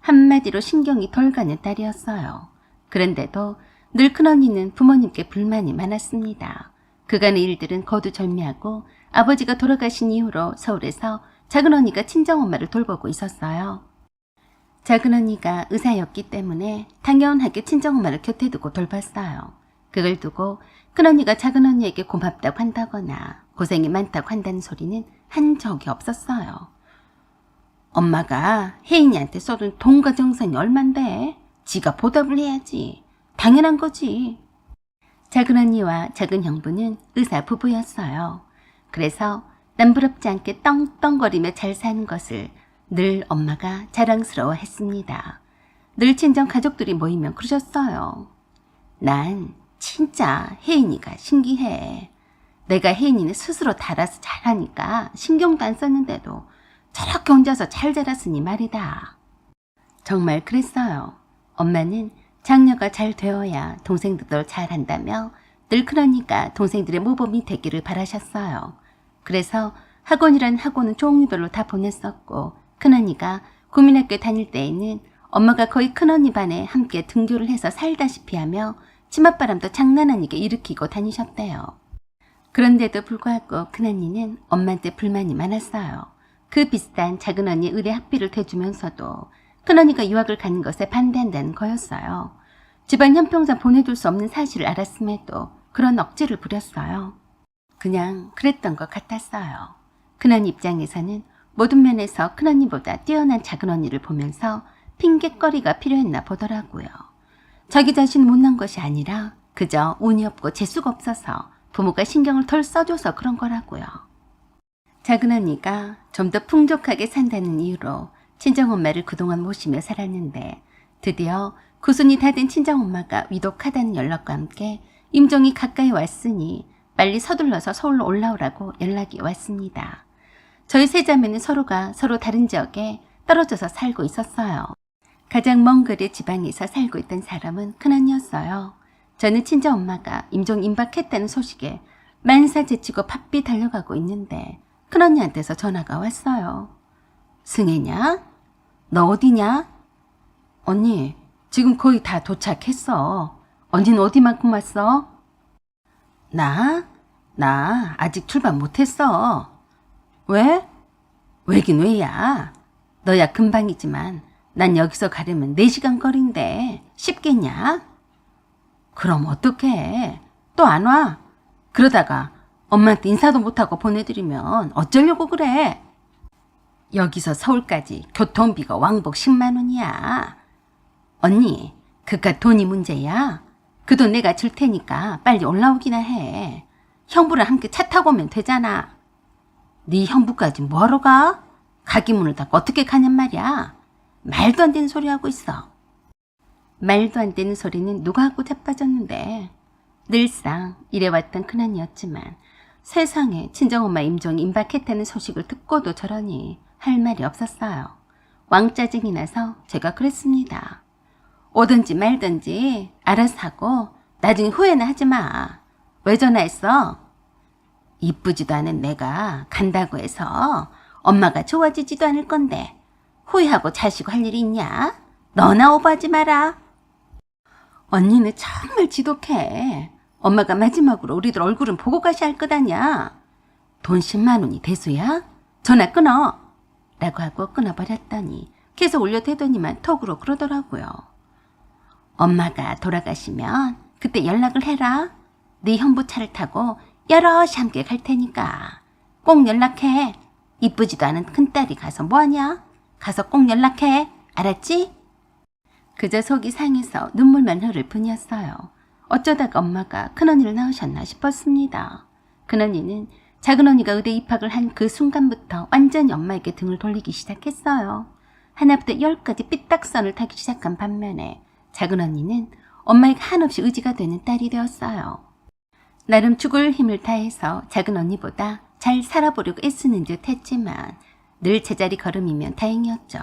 A: 한마디로 신경이 덜 가는 딸이었어요. 그런데도 늘 큰언니는 부모님께 불만이 많았습니다. 그간의 일들은 거두절미하고 아버지가 돌아가신 이후로 서울에서 작은언니가 친정엄마를 돌보고 있었어요. 작은언니가 의사였기 때문에 당연하게 친정엄마를 곁에 두고 돌봤어요. 그걸 두고 큰언니가 작은언니에게 고맙다고 한다거나 고생이 많다고 한다는 소리는 한 적이 없었어요. 엄마가 혜인이한테 쏟은 돈과 정성이 얼만데 지가 보답을 해야지. 당연한 거지. 작은언니와 작은형부는 의사 부부였어요. 그래서 남부럽지 않게 떵떵거리며 잘 사는 것을 늘 엄마가 자랑스러워했습니다. 늘 친정 가족들이 모이면 그러셨어요. 난 진짜 혜인이가 신기해. 내가 혜인이는 스스로 달아서 잘하니까 신경도 안 썼는데도 저렇게 혼자서 잘 자랐으니 말이다. 정말 그랬어요. 엄마는 장녀가 잘 되어야 동생들도 잘한다며 늘 큰언니가 동생들의 모범이 되기를 바라셨어요. 그래서 학원이란 학원은 종류별로 다 보냈었고 큰언니가 국민학교 다닐 때에는 엄마가 거의 큰언니 반에 함께 등교를 해서 살다시피 하며 치맛바람도 장난 아니게 일으키고 다니셨대요. 그런데도 불구하고 큰언니는 엄마한테 불만이 많았어요. 그 비싼 작은 언니의 의대 학비를 대주면서도 큰언니가 유학을 가는 것에 반대한다는 거였어요. 집안 형평상 보내둘 수 없는 사실을 알았음에도 그런 억지를 부렸어요. 그냥 그랬던 것 같았어요. 큰언니 입장에서는 모든 면에서 큰언니보다 뛰어난 작은언니를 보면서 핑곗거리가 필요했나 보더라고요. 자기 자신 못난 것이 아니라 그저 운이 없고 재수가 없어서 부모가 신경을 덜 써줘서 그런 거라고요. 작은언니가 좀 더 풍족하게 산다는 이유로 친정엄마를 그동안 모시며 살았는데 드디어 9순이 다 된 친정엄마가 위독하다는 연락과 함께 임종이 가까이 왔으니 빨리 서둘러서 서울로 올라오라고 연락이 왔습니다. 저희 세 자매는 서로가 서로 다른 지역에 떨어져서 살고 있었어요. 가장 먼 거리 지방에서 살고 있던 사람은 큰언니였어요. 저는 친정엄마가 임종 임박했다는 소식에 만사 제치고 바삐 달려가고 있는데 큰언니한테서 전화가 왔어요. 승혜냐? 너 어디냐? 언니, 지금 거의 다 도착했어. 언니는 어디만큼 왔어? 나 아직 출발 못했어. 왜? 왜긴 왜야. 너야 금방이지만 난 여기서 가려면 4시간 거리인데 쉽겠냐? 그럼 어떡해. 또 안 와? 그러다가 엄마한테 인사도 못하고 보내드리면 어쩌려고 그래. 여기서 서울까지 교통비가 왕복 10만 원이야. 언니, 그깟 돈이 문제야. 그 돈 내가 줄 테니까 빨리 올라오기나 해. 형부랑 함께 차 타고 오면 되잖아. 네 형부까지 뭐하러 가? 가기 문을 닫고 어떻게 가냔 말이야. 말도 안 되는 소리 하고 있어. 말도 안 되는 소리는 누가 하고 자빠졌는데. 늘상 이래왔던 큰언니였지만 세상에 친정엄마 임종이 임박했다는 소식을 듣고도 저러니 할 말이 없었어요. 왕짜증이 나서 제가 그랬습니다. 오든지 말든지 알아서 하고 나중에 후회는 하지 마. 왜 전화했어? 이쁘지도 않은 내가 간다고 해서 엄마가 좋아지지도 않을 건데 후회하고 자시고 할 일이 있냐? 너나 오버하지 마라. 언니는 정말 지독해. 엄마가 마지막으로 우리들 얼굴은 보고 가셔야 할 것 아냐. 돈 10만 원이 대수야? 전화 끊어. 라고 하고 끊어버렸더니 계속 올려대더니만 톡으로 그러더라고요. 엄마가 돌아가시면 그때 연락을 해라. 네 형부 차를 타고 여럿이 함께 갈 테니까 꼭 연락해. 이쁘지도 않은 큰딸이 가서 뭐하냐? 가서 꼭 연락해. 알았지? 그저 속이 상해서 눈물만 흐를 뿐이었어요. 어쩌다가 엄마가 큰언니를 낳으셨나 싶었습니다. 큰언니는 작은언니가 의대 입학을 한 그 순간부터 완전히 엄마에게 등을 돌리기 시작했어요. 하나부터 10까지 삐딱선을 타기 시작한 반면에 작은언니는 엄마에게 한없이 의지가 되는 딸이 되었어요. 나름 죽을 힘을 다해서 작은언니보다 잘 살아보려고 애쓰는 듯 했지만 늘 제자리 걸음이면 다행이었죠.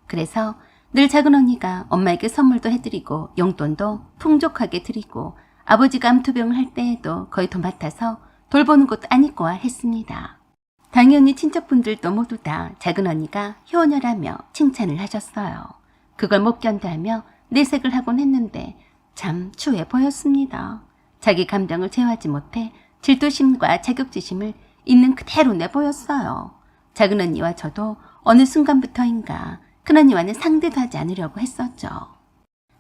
A: 그래서 늘 작은언니가 엄마에게 선물도 해드리고 용돈도 풍족하게 드리고 아버지가 암투병을 할 때에도 거의 도맡아서 돌보는 것도 아니꼬아 했습니다. 당연히 친척분들도 모두 다 작은언니가 효녀라며 칭찬을 하셨어요. 그걸 못 견뎌하며 내색을 하곤 했는데 참 추해 보였습니다. 자기 감정을 제어하지 못해 질투심과 자격지심을 있는 그대로 내보였어요. 작은언니와 저도 어느 순간부터인가 큰언니와는 상대도 하지 않으려고 했었죠.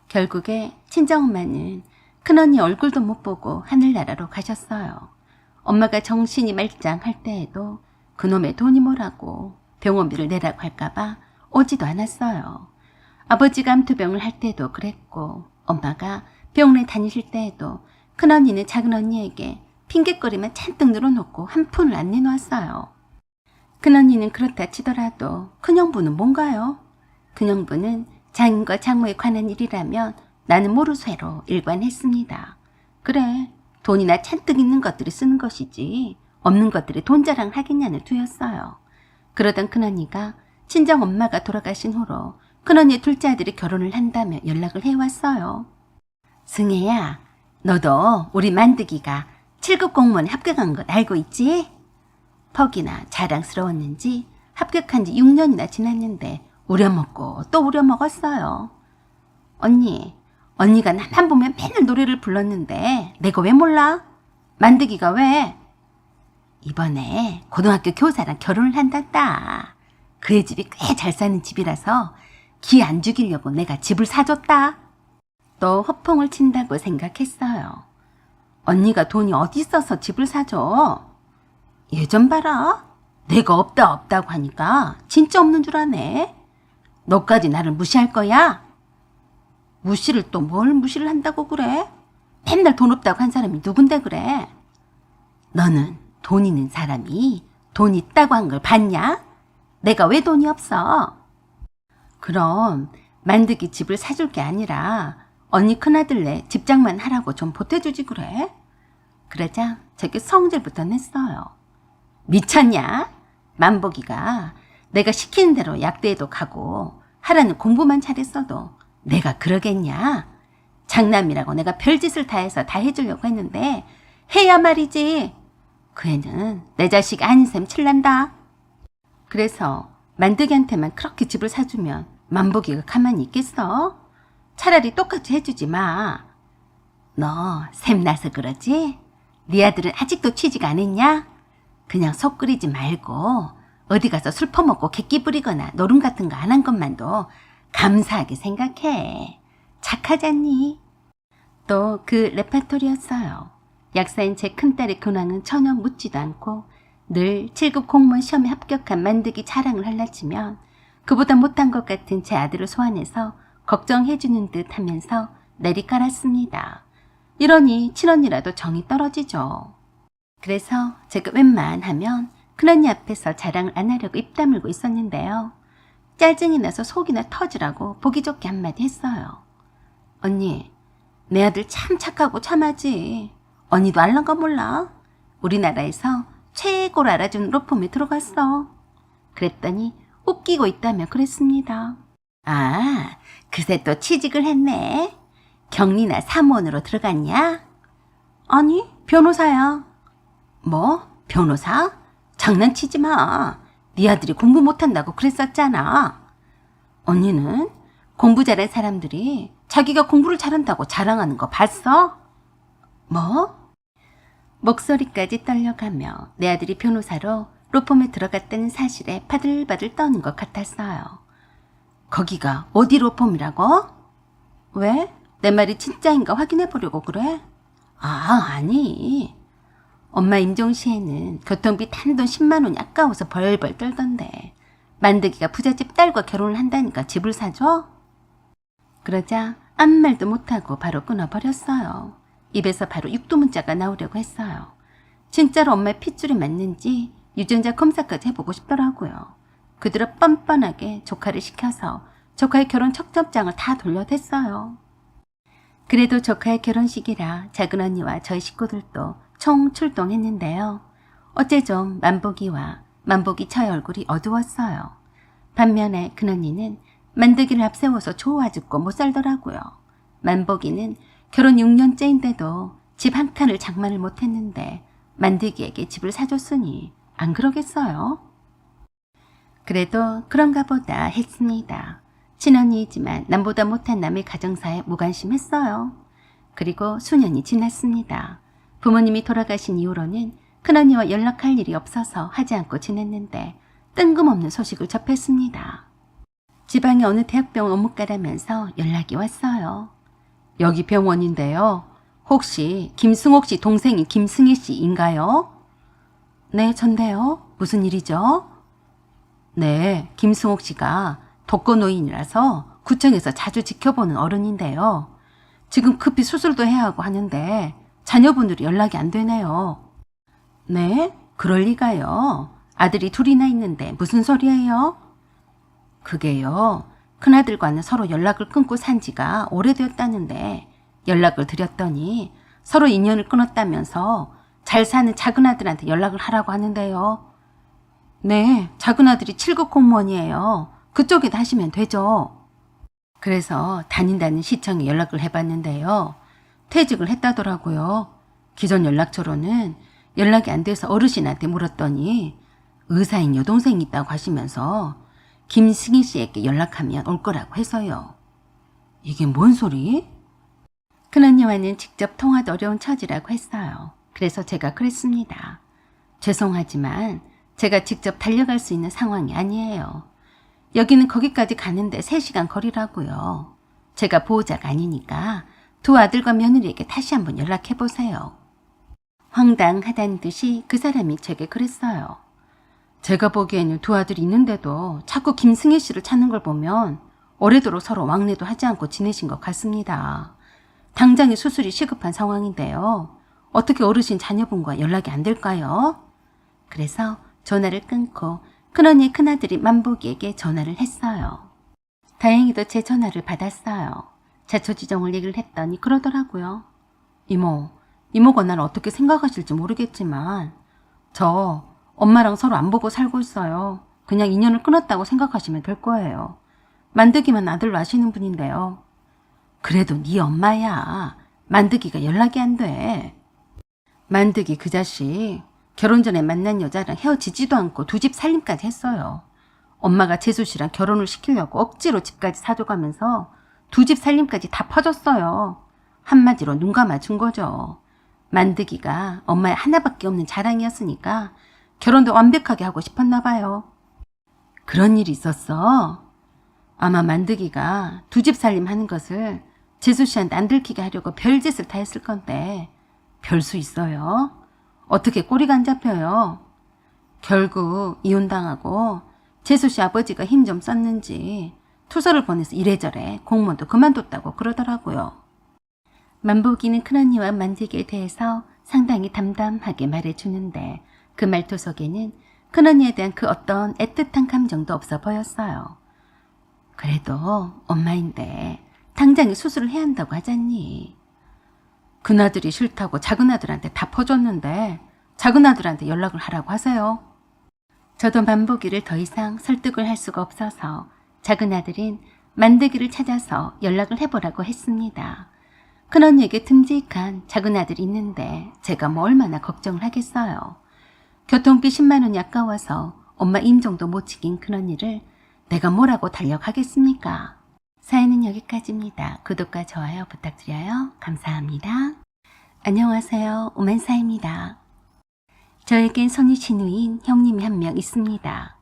A: 결국에 친정엄마는 큰언니 얼굴도 못 보고 하늘나라로 가셨어요. 엄마가 정신이 말짱할 때에도 그놈의 돈이 뭐라고 병원비를 내라고 할까봐 오지도 않았어요. 아버지가 암투병을 할 때도 그랬고 엄마가 병원에 다니실 때에도 큰언니는 작은언니에게 핑곗거리만 잔뜩 늘어놓고 한 푼을 안 내놓았어요. 큰언니는 그렇다 치더라도 큰형부는 뭔가요? 큰형부는 장인과 장모에 관한 일이라면 나는 모르쇠로 일관했습니다. 그래, 돈이나 잔뜩 있는 것들이 쓰는 것이지 없는 것들이 돈 자랑을 하겠냐는 투였어요. 그러던 큰언니가 친정엄마가 돌아가신 후로 큰언니의 둘째 아들이 결혼을 한다며 연락을 해왔어요. 승혜야, 너도 우리 만드기가 7급 공무원에 합격한 것 알고 있지? 퍽이나 자랑스러웠는지 합격한 지 6년이나 지났는데 우려먹고 또 우려먹었어요. 언니가 나만 보면 맨날 노래를 불렀는데 내가 왜 몰라? 만드기가 왜? 이번에 고등학교 교사랑 결혼을 한단다. 그의 집이 꽤 잘 사는 집이라서 기 안 죽이려고 내가 집을 사줬다. 또 허풍을 친다고 생각했어요. 언니가 돈이 어디 있어서 집을 사줘? 예전 봐라. 내가 없다고 하니까 진짜 없는 줄 아네. 너까지 나를 무시할 거야? 무시를 또 뭘 무시를 한다고 그래? 맨날 돈 없다고 한 사람이 누군데 그래? 너는 돈 있는 사람이 돈 있다고 한 걸 봤냐? 내가 왜 돈이 없어? 그럼 만드기 집을 사줄 게 아니라 언니 큰아들네 집장만 하라고 좀 보태주지 그래? 그러자 저게 성질부터 냈어요. 미쳤냐? 만복이가 내가 시키는 대로 약대에도 가고 하라는 공부만 잘했어도 내가 그러겠냐? 장남이라고 내가 별짓을 다 해서 다 해주려고 했는데 해야 말이지. 그 애는 내 자식 아닌 셈 칠란다. 그래서 만드기한테만 그렇게 집을 사주면 만복이가 가만히 있겠어? 차라리 똑같이 해주지 마. 너 샘나서 그러지? 네 아들은 아직도 취직 안 했냐? 그냥 속 끓이지 말고 어디 가서 술 퍼먹고 객기 부리거나 노름 같은 거 안 한 것만도 감사하게 생각해. 착하잖니? 또 그 레파토리였어요. 약사인 제 큰딸의 근황은 전혀 묻지도 않고 늘 7급 공무원 시험에 합격한 만드기 자랑을 할라치면 그보다 못한 것 같은 제 아들을 소환해서 걱정해주는 듯 하면서 내리깔았습니다. 이러니 친언니라도 정이 떨어지죠. 그래서 제가 웬만하면 큰언니 앞에서 자랑을 안 하려고 입 다물고 있었는데요. 짜증이 나서 속이나 터지라고 보기 좋게 한마디 했어요. 언니, 내 아들 참 착하고 참하지. 언니도 알란 거 몰라? 우리나라에서 최고로 알아준 로펌에 들어갔어. 그랬더니 웃기고 있다며 그랬습니다. 아, 그새 또 취직을 했네. 경리나 사무원으로 들어갔냐? 아니, 변호사야. 뭐? 변호사? 장난치지 마. 네 아들이 공부 못한다고 그랬었잖아. 언니는 공부 잘한 사람들이 자기가 공부를 잘한다고 자랑하는 거 봤어? 뭐? 목소리까지 떨려가며 내 아들이 변호사로 로펌에 들어갔다는 사실에 바들바들 떠는 것 같았어요. 거기가 어디 로펌이라고? 왜? 내 말이 진짜인가 확인해 보려고 그래? 아니. 엄마 임종시에는 교통비 단돈 10만 원이 아까워서 벌벌 떨던데 만드기가 부잣집 딸과 결혼을 한다니까 집을 사줘? 그러자 아무 말도 못하고 바로 끊어버렸어요. 입에서 바로 육두문자가 나오려고 했어요. 진짜로 엄마의 핏줄이 맞는지 유전자 검사까지 해보고 싶더라고요. 그대로 뻔뻔하게 조카를 시켜서 조카의 결혼 척접장을 다 돌려댔어요. 그래도 조카의 결혼식이라 작은 언니와 저희 식구들도 총 출동했는데요. 어째 좀 만복이 저의 얼굴이 어두웠어요. 반면에 큰언니는 만드기를 앞세워서 좋아 죽고 못 살더라고요. 만복이는 결혼 6년째인데도 집 한 칸을 장만을 못했는데 만드기에게 집을 사줬으니 안 그러겠어요? 그래도 그런가 보다 했습니다. 친언니이지만 남보다 못한 남의 가정사에 무관심했어요. 그리고 수년이 지났습니다. 부모님이 돌아가신 이후로는 큰언니와 연락할 일이 없어서 하지 않고 지냈는데 뜬금없는 소식을 접했습니다. 지방의 어느 대학병원 업무가라면서 연락이 왔어요. 여기 병원인데요. 혹시 김승옥 씨 동생이 김승희 씨인가요? 네, 전데요. 무슨 일이죠? 네, 김승옥 씨가 독거노인이라서 구청에서 자주 지켜보는 어른인데요. 지금 급히 수술도 해야 하고 하는데 자녀분들이 연락이 안 되네요. 네? 그럴 리가요. 아들이 둘이나 있는데 무슨 소리예요? 그게요. 큰아들과는 서로 연락을 끊고 산 지가 오래되었다는데 연락을 드렸더니 서로 인연을 끊었다면서 잘 사는 작은아들한테 연락을 하라고 하는데요. 네, 작은아들이 7급 공무원이에요. 그쪽에다 하시면 되죠. 그래서 다닌다는 시청에 연락을 해봤는데요. 퇴직을 했다더라고요. 기존 연락처로는 연락이 안 돼서 어르신한테 물었더니 의사인 여동생이 있다고 하시면서 김승희 씨에게 연락하면 올 거라고 해서요. 이게 뭔 소리? 큰언니와는 직접 통화도 어려운 처지라고 했어요. 그래서 제가 그랬습니다. 죄송하지만 제가 직접 달려갈 수 있는 상황이 아니에요. 여기는 거기까지 가는데 3시간 거리라고요. 제가 보호자가 아니니까 두 아들과 며느리에게 다시 한번 연락해보세요. 황당하다는 듯이 그 사람이 제게 그랬어요. 제가 보기에는 두 아들이 있는데도 자꾸 김승희 씨를 찾는 걸 보면 오래도록 서로 왕래도 하지 않고 지내신 것 같습니다. 당장의 수술이 시급한 상황인데요. 어떻게 어르신 자녀분과 연락이 안 될까요? 그래서 전화를 끊고 큰언니의 큰아들이 만복이에게 전화를 했어요. 다행히도 제 전화를 받았어요. 자초지종을 얘기를 했더니 그러더라고요. 이모가 나를 어떻게 생각하실지 모르겠지만 저 엄마랑 서로 안 보고 살고 있어요. 그냥 인연을 끊었다고 생각하시면 될 거예요. 만드기만 아들로 아시는 분인데요. 그래도 네 엄마야. 만드기가 연락이 안 돼. 만드기 그 자식 결혼 전에 만난 여자랑 헤어지지도 않고 2집 살림까지 했어요. 엄마가 재수 씨랑 결혼을 시키려고 억지로 집까지 사줘가면서 2집 살림까지 다 퍼줬어요. 한마디로 눈 감아준 거죠. 만드기가 엄마의 하나밖에 없는 자랑이었으니까 결혼도 완벽하게 하고 싶었나 봐요. 그런 일이 있었어? 아마 만드기가 2집 살림 하는 것을 재수 씨한테 안 들키게 하려고 별짓을 다 했을 건데 별 수 있어요? 어떻게 꼬리가 안 잡혀요? 결국 이혼당하고 재수 씨 아버지가 힘 좀 썼는지 투서를 보내서 이래저래 공무원도 그만뒀다고 그러더라고요. 만복이는 큰언니와 만드기에 대해서 상당히 담담하게 말해주는데 그 말투 속에는 큰언니에 대한 그 어떤 애틋한 감정도 없어 보였어요. 그래도 엄마인데 당장에 수술을 해야 한다고 하잖니. 큰아들이 싫다고 작은아들한테 다 퍼줬는데 작은아들한테 연락을 하라고 하세요. 저도 만복이를 더 이상 설득을 할 수가 없어서 작은아들인 만드기를 찾아서 연락을 해보라고 했습니다. 큰언니에게 듬직한 작은아들이 있는데 제가 뭐 얼마나 걱정을 하겠어요. 교통비 10만 원이 아까워서 엄마 임종도 못 지킨 큰언니를 내가 뭐라고 달력하겠습니까? 사연은 여기까지입니다. 구독과 좋아요 부탁드려요. 감사합니다. 안녕하세요. 오만사입니다. 저에겐 손이 시누인 형님이 한 명 있습니다.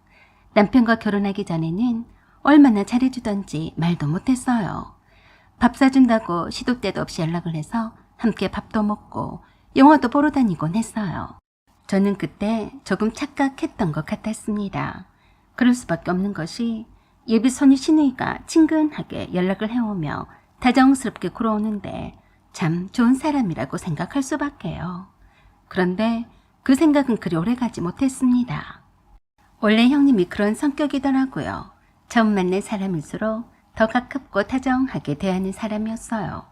A: 남편과 결혼하기 전에는 얼마나 잘해주던지 말도 못했어요. 밥 사준다고 시도 때도 없이 연락을 해서 함께 밥도 먹고 영화도 보러 다니곤 했어요. 저는 그때 조금 착각했던 것 같았습니다. 그럴 수밖에 없는 것이 예비 손이 시누이가 친근하게 연락을 해오며 다정스럽게 굴어오는데 참 좋은 사람이라고 생각할 수밖에요. 그런데 그 생각은 그리 오래가지 못했습니다. 원래 형님이 그런 성격이더라고요. 처음 만난 사람일수록 더 가깝고 다정하게 대하는 사람이었어요.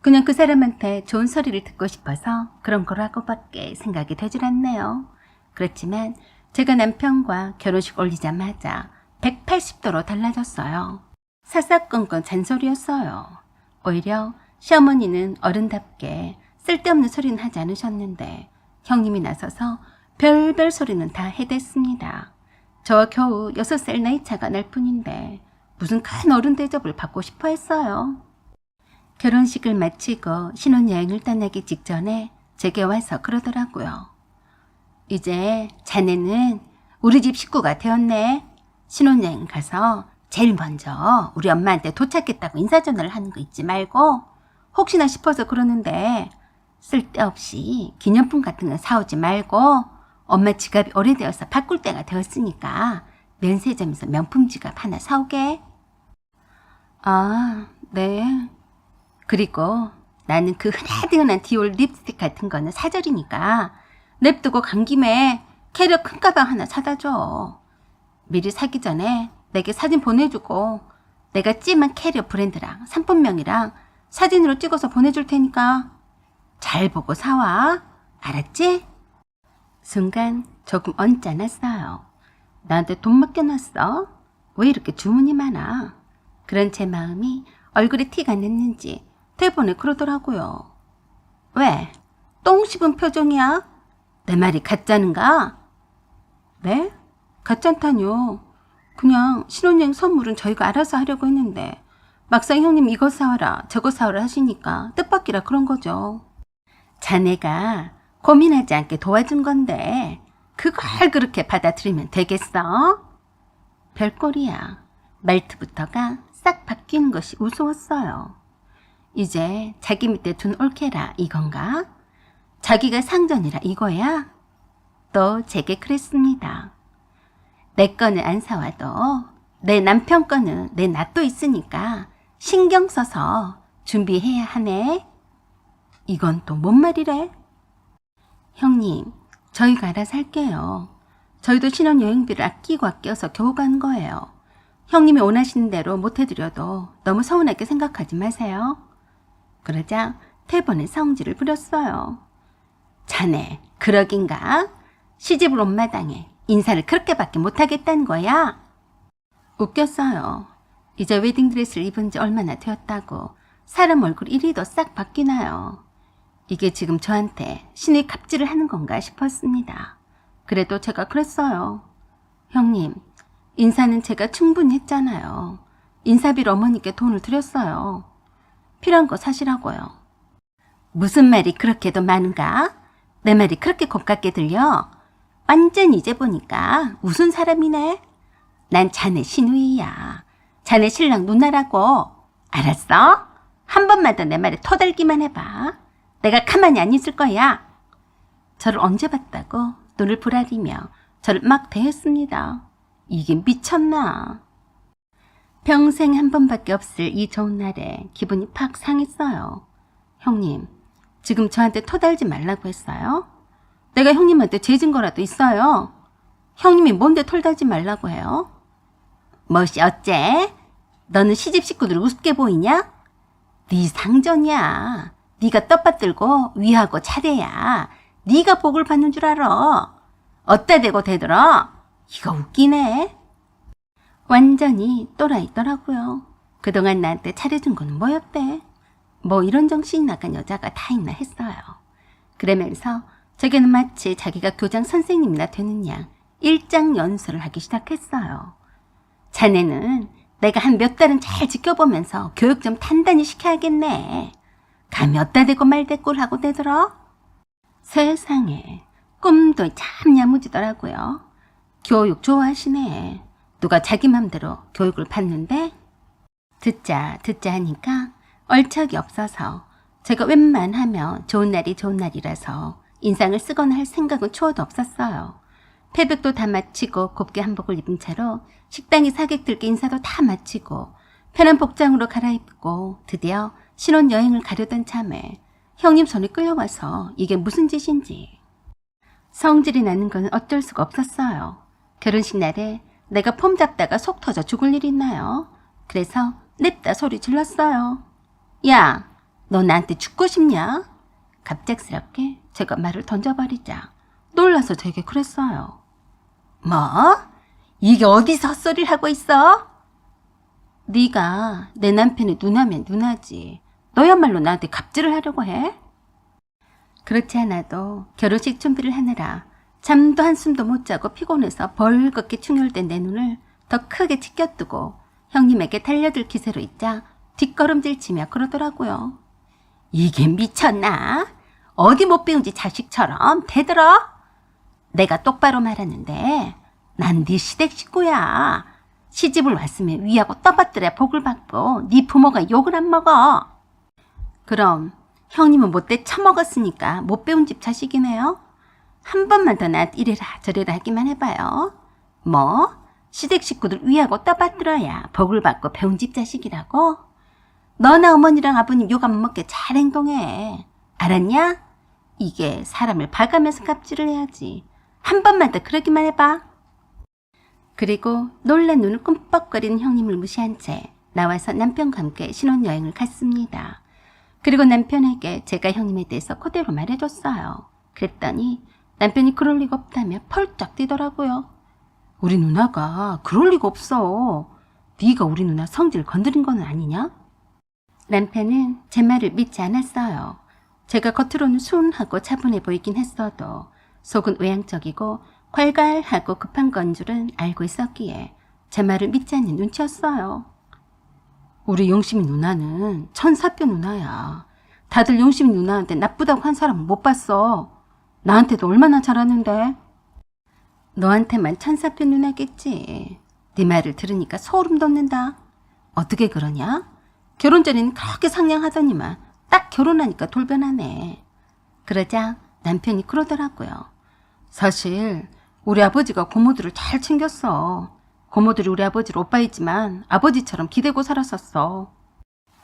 A: 그냥 그 사람한테 좋은 소리를 듣고 싶어서 그런 거라고밖에 생각이 되질 않네요. 그렇지만 제가 남편과 결혼식 올리자마자 180도로 달라졌어요. 사사건건 잔소리였어요. 오히려 시어머니는 어른답게 쓸데없는 소리는 하지 않으셨는데 형님이 나서서 별별 소리는 다 해댔습니다. 저와 겨우 6살 나이 차가 날 뿐인데 무슨 큰 어른 대접을 받고 싶어 했어요. 결혼식을 마치고 신혼여행을 떠나기 직전에 제게 와서 그러더라고요. 이제 자네는 우리 집 식구가 되었네. 신혼여행 가서 제일 먼저 우리 엄마한테 도착했다고 인사전화를 하는 거 잊지 말고 혹시나 싶어서 그러는데 쓸데없이 기념품 같은 거 사오지 말고 엄마 지갑이 오래되어서 바꿀 때가 되었으니까 면세점에서 명품 지갑 하나 사오게. 아, 네. 그리고 나는 그 흔하디흔한 디올 립스틱 같은 거는 사절이니까 냅두고 간 김에 캐리어 큰 가방 하나 사다 줘. 미리 사기 전에 내게 사진 보내주고 내가 찜한 캐리어 브랜드랑 상품명이랑 사진으로 찍어서 보내줄 테니까 잘 보고 사와. 알았지? 순간 조금 언짢았어요. 나한테 돈 맡겨놨어? 왜 이렇게 주문이 많아? 그런 제 마음이 얼굴에 티가 냈는지 대본에 그러더라고요. 왜? 똥 씹은 표정이야? 내 말이 가짜는가? 네? 가짜다뇨. 그냥 신혼여행 선물은 저희가 알아서 하려고 했는데 막상 형님 이거 사와라 저거 사와라 하시니까 뜻밖이라 그런 거죠. 자네가 고민하지 않게 도와준 건데 그걸 그렇게 받아들이면 되겠어? 별꼴이야. 말투부터가 싹 바뀌는 것이 우스웠어요. 이제 자기 밑에 둔 올케라 이건가? 자기가 상전이라 이거야? 또 제게 그랬습니다. 내 거는 안 사와도 내 남편 거는 내 낯도 있으니까 신경 써서 준비해야 하네. 이건 또 뭔 말이래? 형님, 저희가 알아서 할게요. 저희도 신혼여행비를 아끼고 아껴서 겨우 간 거예요. 형님이 원하시는 대로 못해드려도 너무 서운하게 생각하지 마세요. 그러자 태번에 성질을 부렸어요. 자네 그러긴가? 시집을 온 마당에 인사를 그렇게밖에 못하겠다는 거야? 웃겼어요. 이제 웨딩드레스를 입은 지 얼마나 되었다고 사람 얼굴 이리도 싹 바뀌나요? 이게 지금 저한테 신의 갑질을 하는 건가 싶었습니다. 그래도 제가 그랬어요. 형님, 인사는 제가 충분히 했잖아요. 인사비로 어머니께 돈을 드렸어요. 필요한 거 사시라고요. 무슨 말이 그렇게도 많은가? 내 말이 그렇게 곱깝게 들려? 완전 이제 보니까 우스운 사람이네. 난 자네 시누이야. 자네 신랑 누나라고. 알았어? 한 번만 더 내 말에 토달기만 해봐. 내가 가만히 안 있을 거야. 저를 언제 봤다고 눈을 부라리며 저를 막 대했습니다. 이게 미쳤나? 평생 한 번밖에 없을 이 좋은 날에 기분이 팍 상했어요. 형님, 지금 저한테 토달지 말라고 했어요? 내가 형님한테 죄진 거라도 있어요. 형님이 뭔데 털달지 말라고 해요? 뭐시 어째? 너는 시집 식구들 우습게 보이냐? 네 상전이야. 네가 떡받들고 위하고 차례야. 네가 복을 받는 줄 알아. 어따 대고 대들어? 이거 웃기네. 완전히 또라이더라고요. 그동안 나한테 차려준 건 뭐였대? 뭐 이런 정신이 나간 여자가 다 있나 했어요. 그러면서 제게는 마치 자기가 교장 선생님이나 되는 양 일장연설을 하기 시작했어요. 자네는 내가 한 몇 달은 잘 지켜보면서 교육 좀 단단히 시켜야겠네. 감히 어따 대고 말대꾸를 하고 대들어? 세상에 꿈도 참 야무지더라고요. 교육 좋아하시네. 누가 자기 맘대로 교육을 받는데? 듣자 하니까 얼척이 없어서 제가 웬만하면 좋은 날이 좋은 날이라서 인상을 쓰거나 할 생각은 추워도 없었어요. 패백도 다 마치고 곱게 한복을 입은 채로 식당의 사객들께 인사도 다 마치고 편한 복장으로 갈아입고 드디어 신혼여행을 가려던 참에 형님 손에 끌려와서 이게 무슨 짓인지. 성질이 나는 건 어쩔 수가 없었어요. 결혼식 날에 내가 폼 잡다가 속 터져 죽을 일 있나요? 그래서 냅다 소리 질렀어요. 야, 너 나한테 죽고 싶냐? 갑작스럽게 제가 말을 던져버리자 놀라서 되게 그랬어요. 뭐? 이게 어디서 헛소리를 하고 있어? 네가 내 남편의 누나면 누나지. 너야말로 나한테 갑질을 하려고 해? 그렇지 않아도 결혼식 준비를 하느라 잠도 한숨도 못 자고 피곤해서 벌겋게 충혈된 내 눈을 더 크게 치켜뜨고 형님에게 달려들 기세로 있자 뒷걸음질 치며 그러더라고요. 이게 미쳤나? 어디 못 배운지 자식처럼 대들어? 내가 똑바로 말하는데 난 네 시댁 식구야. 시집을 왔으면 위하고 떠받들어야 복을 받고 네 부모가 욕을 안 먹어. 그럼 형님은 못돼 처먹었으니까 못 배운 집 자식이네요. 한 번만 더 나한테 이래라 저래라 하기만 해봐요. 뭐? 시댁 식구들 위하고 떠받들어야 복을 받고 배운 집 자식이라고? 너나 어머니랑 아버님 욕 안 먹게 잘 행동해. 알았냐? 이게 사람을 봐가면서 갑질을 해야지. 한 번만 더 그러기만 해봐. 그리고 놀란 눈을 끔뻑거리는 형님을 무시한 채 나와서 남편과 함께 신혼여행을 갔습니다. 그리고 남편에게 제가 형님에 대해서 그대로 말해줬어요. 그랬더니 남편이 그럴 리가 없다며 펄쩍 뛰더라고요. 우리 누나가 그럴 리가 없어. 네가 우리 누나 성질 건드린 건 아니냐? 남편은 제 말을 믿지 않았어요. 제가 겉으로는 순하고 차분해 보이긴 했어도 속은 외향적이고 괄괄하고 급한 건 줄은 알고 있었기에 제 말을 믿지 않는 눈치였어요. 우리 용심이 누나는 천사뼈 누나야. 다들 용심이 누나한테 나쁘다고 한 사람은 못 봤어. 나한테도 얼마나 잘하는데. 너한테만 천사뼈 누나겠지. 네 말을 들으니까 소름 돋는다. 어떻게 그러냐? 결혼 전에는 그렇게 상냥하더니만 딱 결혼하니까 돌변하네. 그러자 남편이 그러더라고요. 사실 우리 아버지가 고모들을 잘 챙겼어. 고모들이 우리 아버지를 오빠이지만 아버지처럼 기대고 살았었어.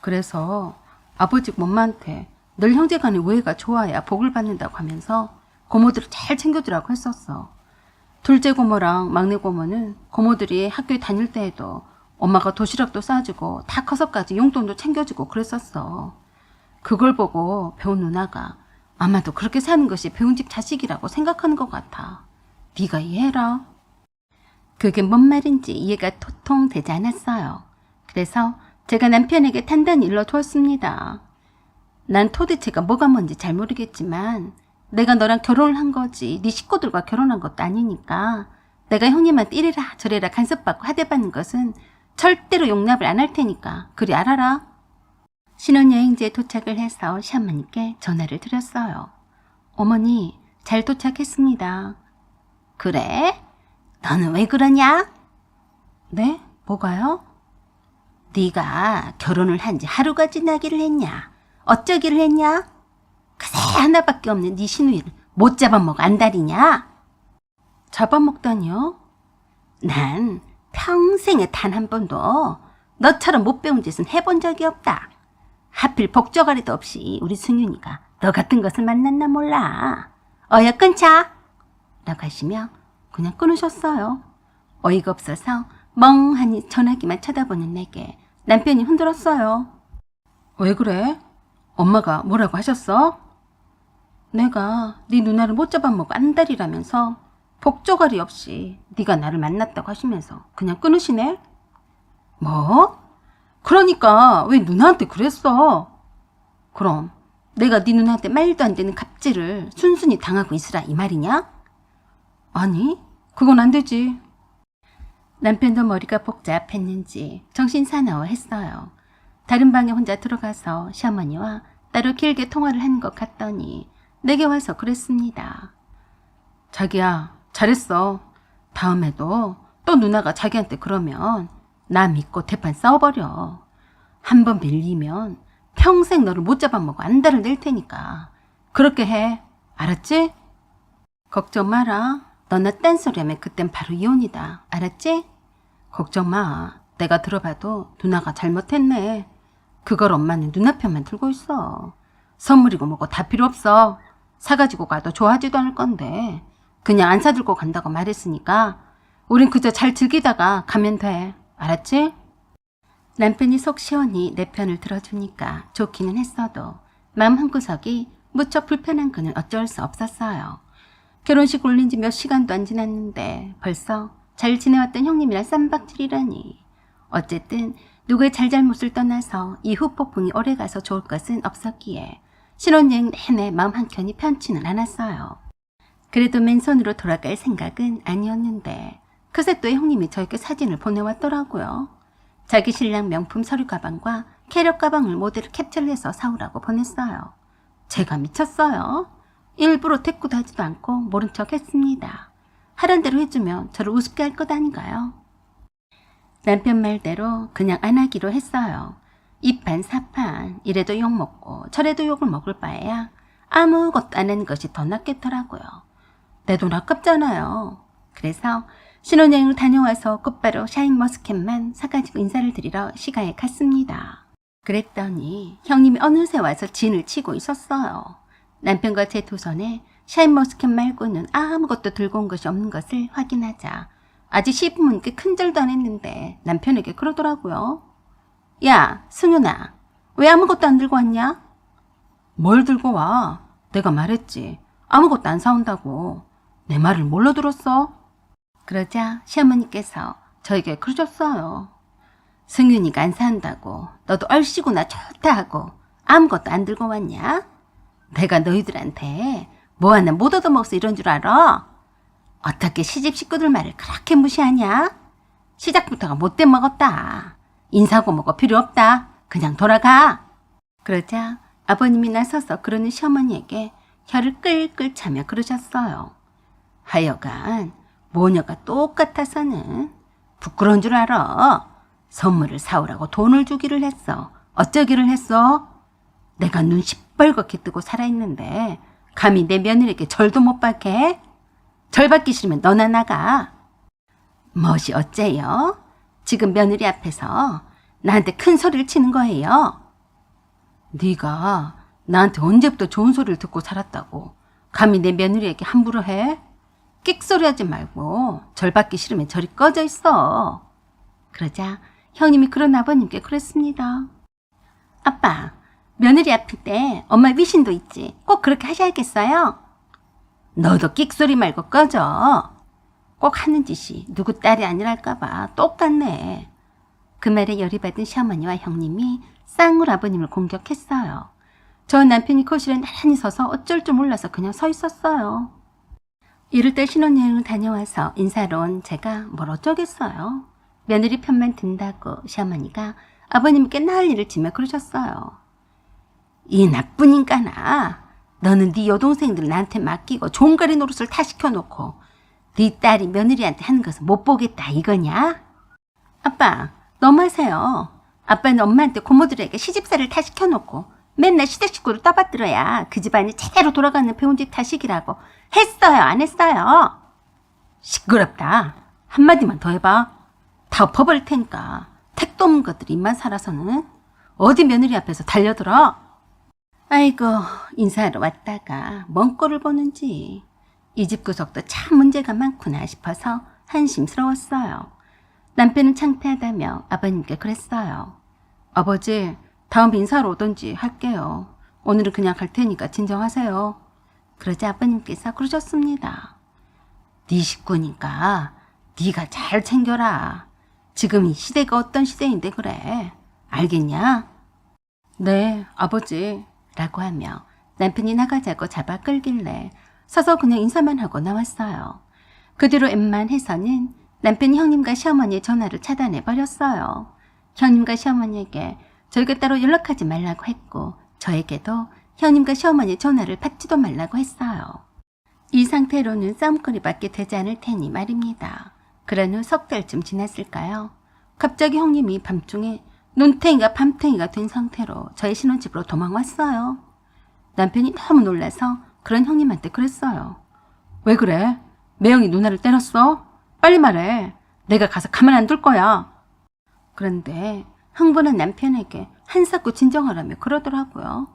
A: 그래서 아버지 엄마한테 늘 형제간의 우애가 좋아야 복을 받는다고 하면서 고모들을 잘 챙겨주라고 했었어. 둘째 고모랑 막내 고모는 고모들이 학교에 다닐 때에도 엄마가 도시락도 싸주고 다 커서까지 용돈도 챙겨주고 그랬었어. 그걸 보고 배운 누나가 아마도 그렇게 사는 것이 배운 집 자식이라고 생각하는 것 같아. 네가 이해해라. 그게 뭔 말인지 이해가 도통 되지 않았어요. 그래서 제가 남편에게 단단히 일러두었습니다. 난 도대체가 뭐가 뭔지 잘 모르겠지만 내가 너랑 결혼을 한 거지 네 식구들과 결혼한 것도 아니니까 내가 형님한테 이래라 저래라 간섭받고 하대받는 것은 절대로 용납을 안 할 테니까 그리 알아라. 신혼여행지에 도착을 해서 시어머니께 전화를 드렸어요. 어머니, 잘 도착했습니다. 그래? 너는 왜 그러냐? 네? 뭐가요? 네가 결혼을 한 지 하루가 지나기를 했냐? 어쩌기를 했냐? 그새 하나밖에 없는 네 시누이를 못 잡아먹어 안달이냐? 잡아먹다니요? 난 평생에 단 한 번도 너처럼 못 배운 짓은 해본 적이 없다. 하필 복저가리도 없이 우리 승윤이가 너 같은 것을 만났나 몰라. 어여 끊자 라고 하시며 그냥 끊으셨어요. 어이가 없어서 멍하니 전화기만 쳐다보는 내게 남편이 흔들었어요. 왜 그래? 엄마가 뭐라고 하셨어? 내가 네 누나를 못 잡아먹어 안달이라면서 복조가리 없이 네가 나를 만났다고 하시면서 그냥 끊으시네? 뭐? 그러니까 왜 누나한테 그랬어? 그럼 내가 네 누나한테 말도 안 되는 갑질을 순순히 당하고 있으라 이 말이냐? 아니, 그건 안 되지. 남편도 머리가 복잡했는지 정신사나워했어요. 다른 방에 혼자 들어가서 시어머니와 따로 길게 통화를 하는 것 같더니 내게 와서 그랬습니다. 자기야, 잘했어. 다음에도 또 누나가 자기한테 그러면 나 믿고 대판 싸워버려. 한 번 밀리면 평생 너를 못 잡아먹어 안달을 낼 테니까 그렇게 해. 알았지? 걱정 마라. 너나 딴소리하면 그땐 바로 이혼이다. 알았지? 걱정 마. 내가 들어봐도 누나가 잘못했네. 그걸 엄마는 누나 편만 들고 있어. 선물이고 뭐고 다 필요 없어. 사가지고 가도 좋아하지도 않을 건데 그냥 안 사들고 간다고 말했으니까 우린 그저 잘 즐기다가 가면 돼. 알았지? 남편이 속 시원히 내 편을 들어주니까 좋기는 했어도 마음 한구석이 무척 불편한 그는 어쩔 수 없었어요. 결혼식 올린 지 몇 시간도 안 지났는데 벌써 잘 지내왔던 형님이랑 쌈박질이라니. 어쨌든 누구의 잘잘못을 떠나서 이후 폭풍이 오래가서 좋을 것은 없었기에 신혼여행 내내 마음 한켠이 편치는 않았어요. 그래도 맨손으로 돌아갈 생각은 아니었는데 그새 또 형님이 저에게 사진을 보내왔더라고요. 자기 신랑 명품 서류 가방과 캐럿 가방을 모델을 캡처를 해서 사오라고 보냈어요. 제가 미쳤어요. 일부러 대꾸도 하지도 않고 모른 척 했습니다. 하란 대로 해주면 저를 우습게 할 것 아닌가요? 남편 말대로 그냥 안 하기로 했어요. 이판 사판 이래도 욕먹고 저래도 욕을 먹을 바에야 아무것도 안 하는 것이 더 낫겠더라고요. 내 돈 아깝잖아요. 그래서 신혼여행을 다녀와서 곧바로 샤인머스켓만 사가지고 인사를 드리러 시가에 갔습니다. 그랬더니 형님이 어느새 와서 진을 치고 있었어요. 남편과 제 두 손에 샤인머스켓 말고는 아무것도 들고 온 것이 없는 것을 확인하자 아직 씹으면 꽤 큰절도 안 했는데 남편에게 그러더라고요. 야, 승윤아, 왜 아무것도 안 들고 왔냐? 뭘 들고 와? 내가 말했지. 아무것도 안 사온다고. 내 말을 뭘로 들었어? 그러자 시어머니께서 저에게 그러셨어요. 승윤이가 안 사한다고 너도 얼씨구나 좋다 하고 아무것도 안 들고 왔냐? 내가 너희들한테 뭐 하나 못 얻어먹어서 이런 줄 알아? 어떻게 시집 식구들 말을 그렇게 무시하냐? 시작부터가 못된 먹었다. 인사고 뭐고 필요 없다. 그냥 돌아가. 그러자 아버님이 나서서 그러는 시어머니에게 혀를 끌끌 차며 그러셨어요. 하여간 모녀가 똑같아서는 부끄러운 줄 알아. 선물을 사오라고 돈을 주기를 했어. 어쩌기를 했어? 내가 눈 시뻘겋게 뜨고 살아있는데 감히 내 며느리에게 절도 못 받게? 절 받기 싫으면 너나 나가. 멋이 어째요? 지금 며느리 앞에서 나한테 큰 소리를 치는 거예요. 네가 나한테 언제부터 좋은 소리를 듣고 살았다고 감히 내 며느리에게 함부로 해? 끽소리 하지 말고 절 받기 싫으면 저리 꺼져 있어. 그러자 형님이 그런 아버님께 그랬습니다. 아빠, 며느리 아플 때 엄마 위신도 있지. 꼭 그렇게 하셔야겠어요? 너도 끽소리 말고 꺼져. 꼭 하는 짓이 누구 딸이 아니랄까봐 똑같네. 그 말에 열이 받은 시어머니와 형님이 쌍울 아버님을 공격했어요. 저 남편이 거실에 나란히 서서 어쩔 줄 몰라서 그냥 서 있었어요. 이럴 때 신혼여행을 다녀와서 인사로 온 제가 뭘 어쩌겠어요. 며느리 편만 든다고 시어머니가 아버님께 난리를 치며 그러셨어요. 이 나쁜 인간아, 너는 네 여동생들 나한테 맡기고 종가리 노릇을 다 시켜놓고 네 딸이 며느리한테 하는 것을 못 보겠다 이거냐? 아빠, 너무하세요. 아빠는 엄마한테 고모들에게 시집살이를 다 시켜놓고 맨날 시댁 식구를 떠받들어야 그 집안이 제대로 돌아가는 배운 짓 하시기라고 했어요, 안 했어요? 시끄럽다. 한마디만 더 해봐. 다 엎어버릴 테니까. 택도 없는 것들이 입만 살아서는 어디 며느리 앞에서 달려들어? 아이고, 인사하러 왔다가 먼 꼴을 보는지 이 집 구석도 참 문제가 많구나 싶어서 한심스러웠어요. 남편은 창피하다며 아버님께 그랬어요. 아버지, 다음 인사로 오던지 할게요. 오늘은 그냥 갈 테니까 진정하세요. 그러자 아버님께서 그러셨습니다. 네 식구니까 네가 잘 챙겨라. 지금 이 시대가 어떤 시대인데 그래. 알겠냐? 네, 아버지. 라고 하며 남편이 나가자고 잡아 끌길래 서서 그냥 인사만 하고 나왔어요. 그 뒤로 웬만해서는 남편이 형님과 시어머니의 전화를 차단해버렸어요. 형님과 시어머니에게 저에게 따로 연락하지 말라고 했고 저에게도 형님과 시어머니의 전화를 받지도 말라고 했어요. 이 상태로는 싸움거리밖에 되지 않을 테니 말입니다. 그런 후 석 달쯤 지났을까요? 갑자기 형님이 밤중에 눈탱이가 밤탱이가 된 상태로 저희 신혼집으로 도망왔어요. 남편이 너무 놀라서 그런 형님한테 그랬어요. 왜 그래? 매형이 누나를 때렸어? 빨리 말해. 내가 가서 가만 안 둘 거야. 그런데 흥분한 남편에게 한사코 진정하라며 그러더라고요.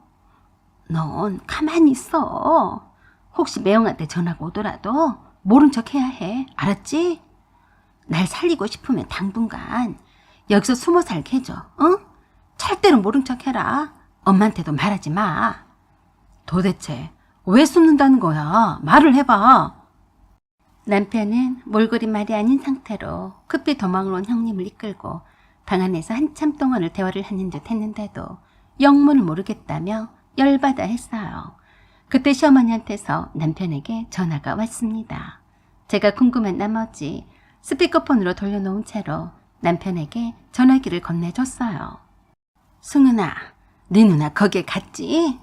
A: 넌 가만히 있어. 혹시 매형한테 전화가 오더라도 모른 척 해야 해. 알았지? 날 살리고 싶으면 당분간 여기서 숨어 살게 해줘. 응? 절대로 모른 척 해라. 엄마한테도 말하지 마. 도대체 왜 숨는다는 거야? 말을 해봐. 남편은 몰골이 말이 아닌 상태로 급히 도망을 온 형님을 이끌고 방 안에서 한참 동안을 대화를 하는 듯 했는데도 영문을 모르겠다며 열받아 했어요. 그때 시어머니한테서 남편에게 전화가 왔습니다. 제가 궁금한 나머지 스피커폰으로 돌려놓은 채로 남편에게 전화기를 건네줬어요. 승은아, 네 누나 거기에 갔지?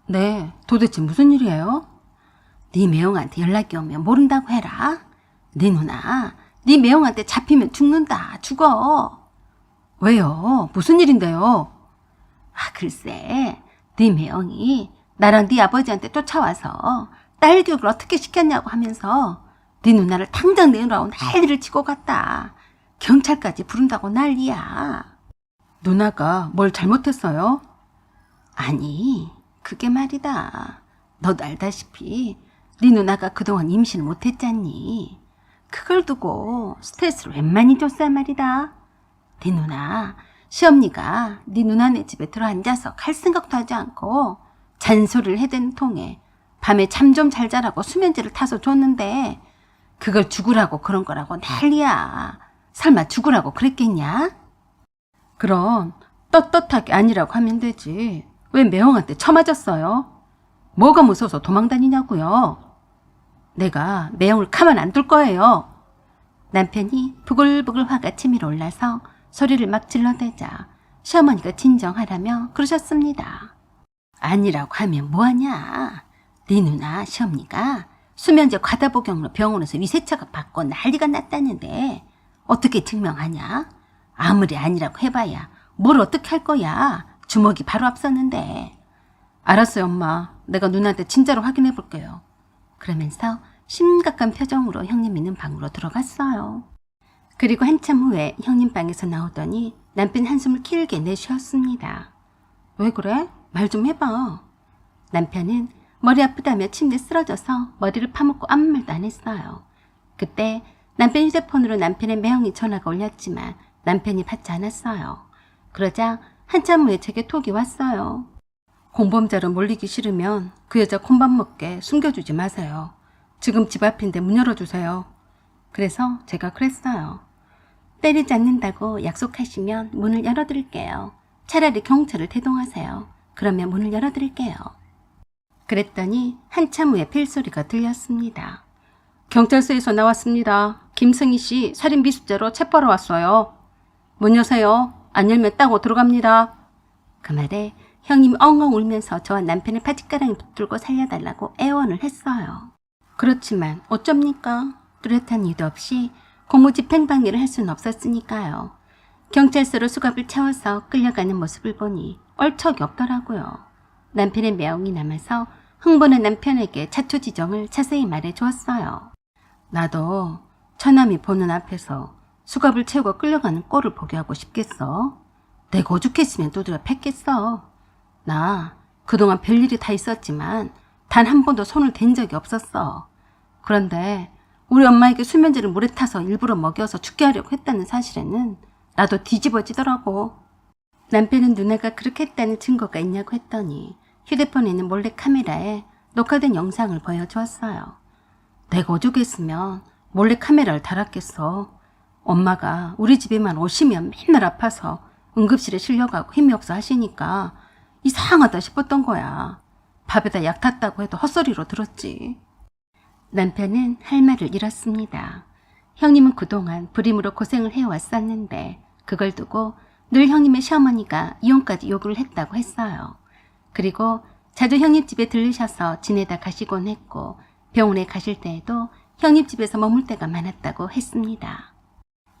A: 네, 도대체 무슨 일이에요? 네 매형한테 연락이 오면 모른다고 해라. 네 누나, 네 매형한테 잡히면 죽는다. 죽어. 왜요? 무슨 일인데요? 아, 글쎄, 네 매형이 나랑 네 아버지한테 쫓아와서 딸 교육을 어떻게 시켰냐고 하면서 네 누나를 당장 내놓으라고 난리를 치고 갔다. 경찰까지 부른다고 난리야. 누나가 뭘 잘못했어요? 아니, 그게 말이다. 너도 알다시피 네 누나가 그동안 임신을 못했잖니. 그걸 두고 스트레스를 웬만히 줬어야 말이다. 네 누나, 시엄니가 네 누나네 집에 들어앉아서 갈 생각도 하지 않고 잔소리를 해대는 통에 밤에 잠 좀 잘 자라고 수면제를 타서 줬는데 그걸 죽으라고 그런 거라고 난리야. 설마 죽으라고 그랬겠냐? 그럼 떳떳하게 아니라고 하면 되지. 왜 매형한테 쳐맞았어요? 뭐가 무서워서 도망다니냐고요? 내가 매형을 가만 안 둘 거예요. 남편이 부글부글 화가 치밀어 올라서 소리를 막 질러대자 시어머니가 진정하라며 그러셨습니다. 아니라고 하면 뭐하냐. 네 누나 시어머니가 수면제 과다 복용으로 병원에서 위세차가 받고 난리가 났다는데 어떻게 증명하냐? 아무리 아니라고 해봐야 뭘 어떻게 할 거야. 주먹이 바로 앞섰는데. 알았어요 엄마. 내가 누나한테 진짜로 확인해 볼게요. 그러면서 심각한 표정으로 형님 있는 방으로 들어갔어요. 그리고 한참 후에 형님 방에서 나오더니 남편 한숨을 길게 내쉬었습니다. 왜 그래? 말 좀 해봐. 남편은 머리 아프다며 침대에 쓰러져서 머리를 파묻고 아무 말도 안 했어요. 그때 남편 휴대폰으로 남편의 매형이 전화가 올렸지만 남편이 받지 않았어요. 그러자 한참 후에 제게 톡이 왔어요. 공범자로 몰리기 싫으면 그 여자 콩밥 먹게 숨겨주지 마세요. 지금 집 앞인데 문 열어주세요. 그래서 제가 그랬어요. 때리지 않는다고 약속하시면 문을 열어드릴게요. 차라리 경찰을 대동하세요. 그러면 문을 열어드릴게요. 그랬더니 한참 후에 벨소리가 들렸습니다. 경찰서에서 나왔습니다. 김승희 씨 살인 미수죄로 체포하러 왔어요. 문 여세요. 안 열면 따고 들어갑니다. 그 말에 형님이 엉엉 울면서 저와 남편을 바짓가랑이 붙들고 살려달라고 애원을 했어요. 그렇지만 어쩝니까? 뚜렷한 이유도 없이 공무집행방해를 할 수는 없었으니까요. 경찰서로 수갑을 채워서 끌려가는 모습을 보니 얼척이 없더라고요. 남편의 매형이 남아서 흥분한 남편에게 차투 지정을 자세히 말해주었어요. 나도 처남이 보는 앞에서 수갑을 채우고 끌려가는 꼴을 보게 하고 싶겠어? 내가 오죽했으면 두드려 팼겠어. 나 그동안 별일이 다 있었지만 단 한 번도 손을 댄 적이 없었어. 그런데 우리 엄마에게 수면제를 물에 타서 일부러 먹여서 죽게 하려고 했다는 사실에는 나도 뒤집어지더라고. 남편은 누나가 그렇게 했다는 증거가 있냐고 했더니 휴대폰에 있는 몰래 카메라에 녹화된 영상을 보여주었어요. 내가 오죽했으면 몰래 카메라를 달았겠어. 엄마가 우리 집에만 오시면 맨날 아파서 응급실에 실려가고 힘이 없어 하시니까 이상하다 싶었던 거야. 밥에다 약 탔다고 해도 헛소리로 들었지. 남편은 할 말을 잃었습니다. 형님은 그동안 불임으로 고생을 해왔었는데 그걸 두고 늘 형님의 시어머니가 이혼까지 요구를 했다고 했어요. 그리고 자주 형님 집에 들르셔서 지내다 가시곤 했고 병원에 가실 때에도 형님 집에서 머물 때가 많았다고 했습니다.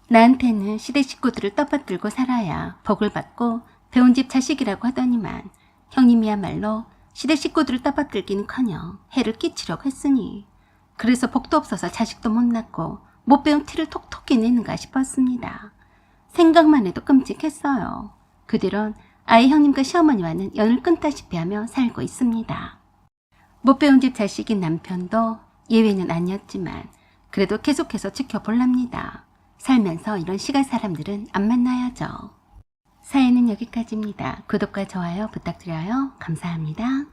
A: 나한테는 시댁 식구들을 떠받들고 살아야 복을 받고 배운 집 자식이라고 하더니만 형님이야말로 시댁 식구들을 떠받들기는커녕 해를 끼치려고 했으니 그래서 복도 없어서 자식도 못 낳고 못 배운 티를 톡톡히 내는가 싶었습니다. 생각만 해도 끔찍했어요. 그 뒤론 아예 형님과 시어머니와는 연을 끊다시피 하며 살고 있습니다. 못 배운 집 자식인 남편도 예외는 아니었지만 그래도 계속해서 지켜볼랍니다. 살면서 이런 시갈 사람들은 안 만나야죠. 사연은 여기까지입니다. 구독과 좋아요 부탁드려요. 감사합니다.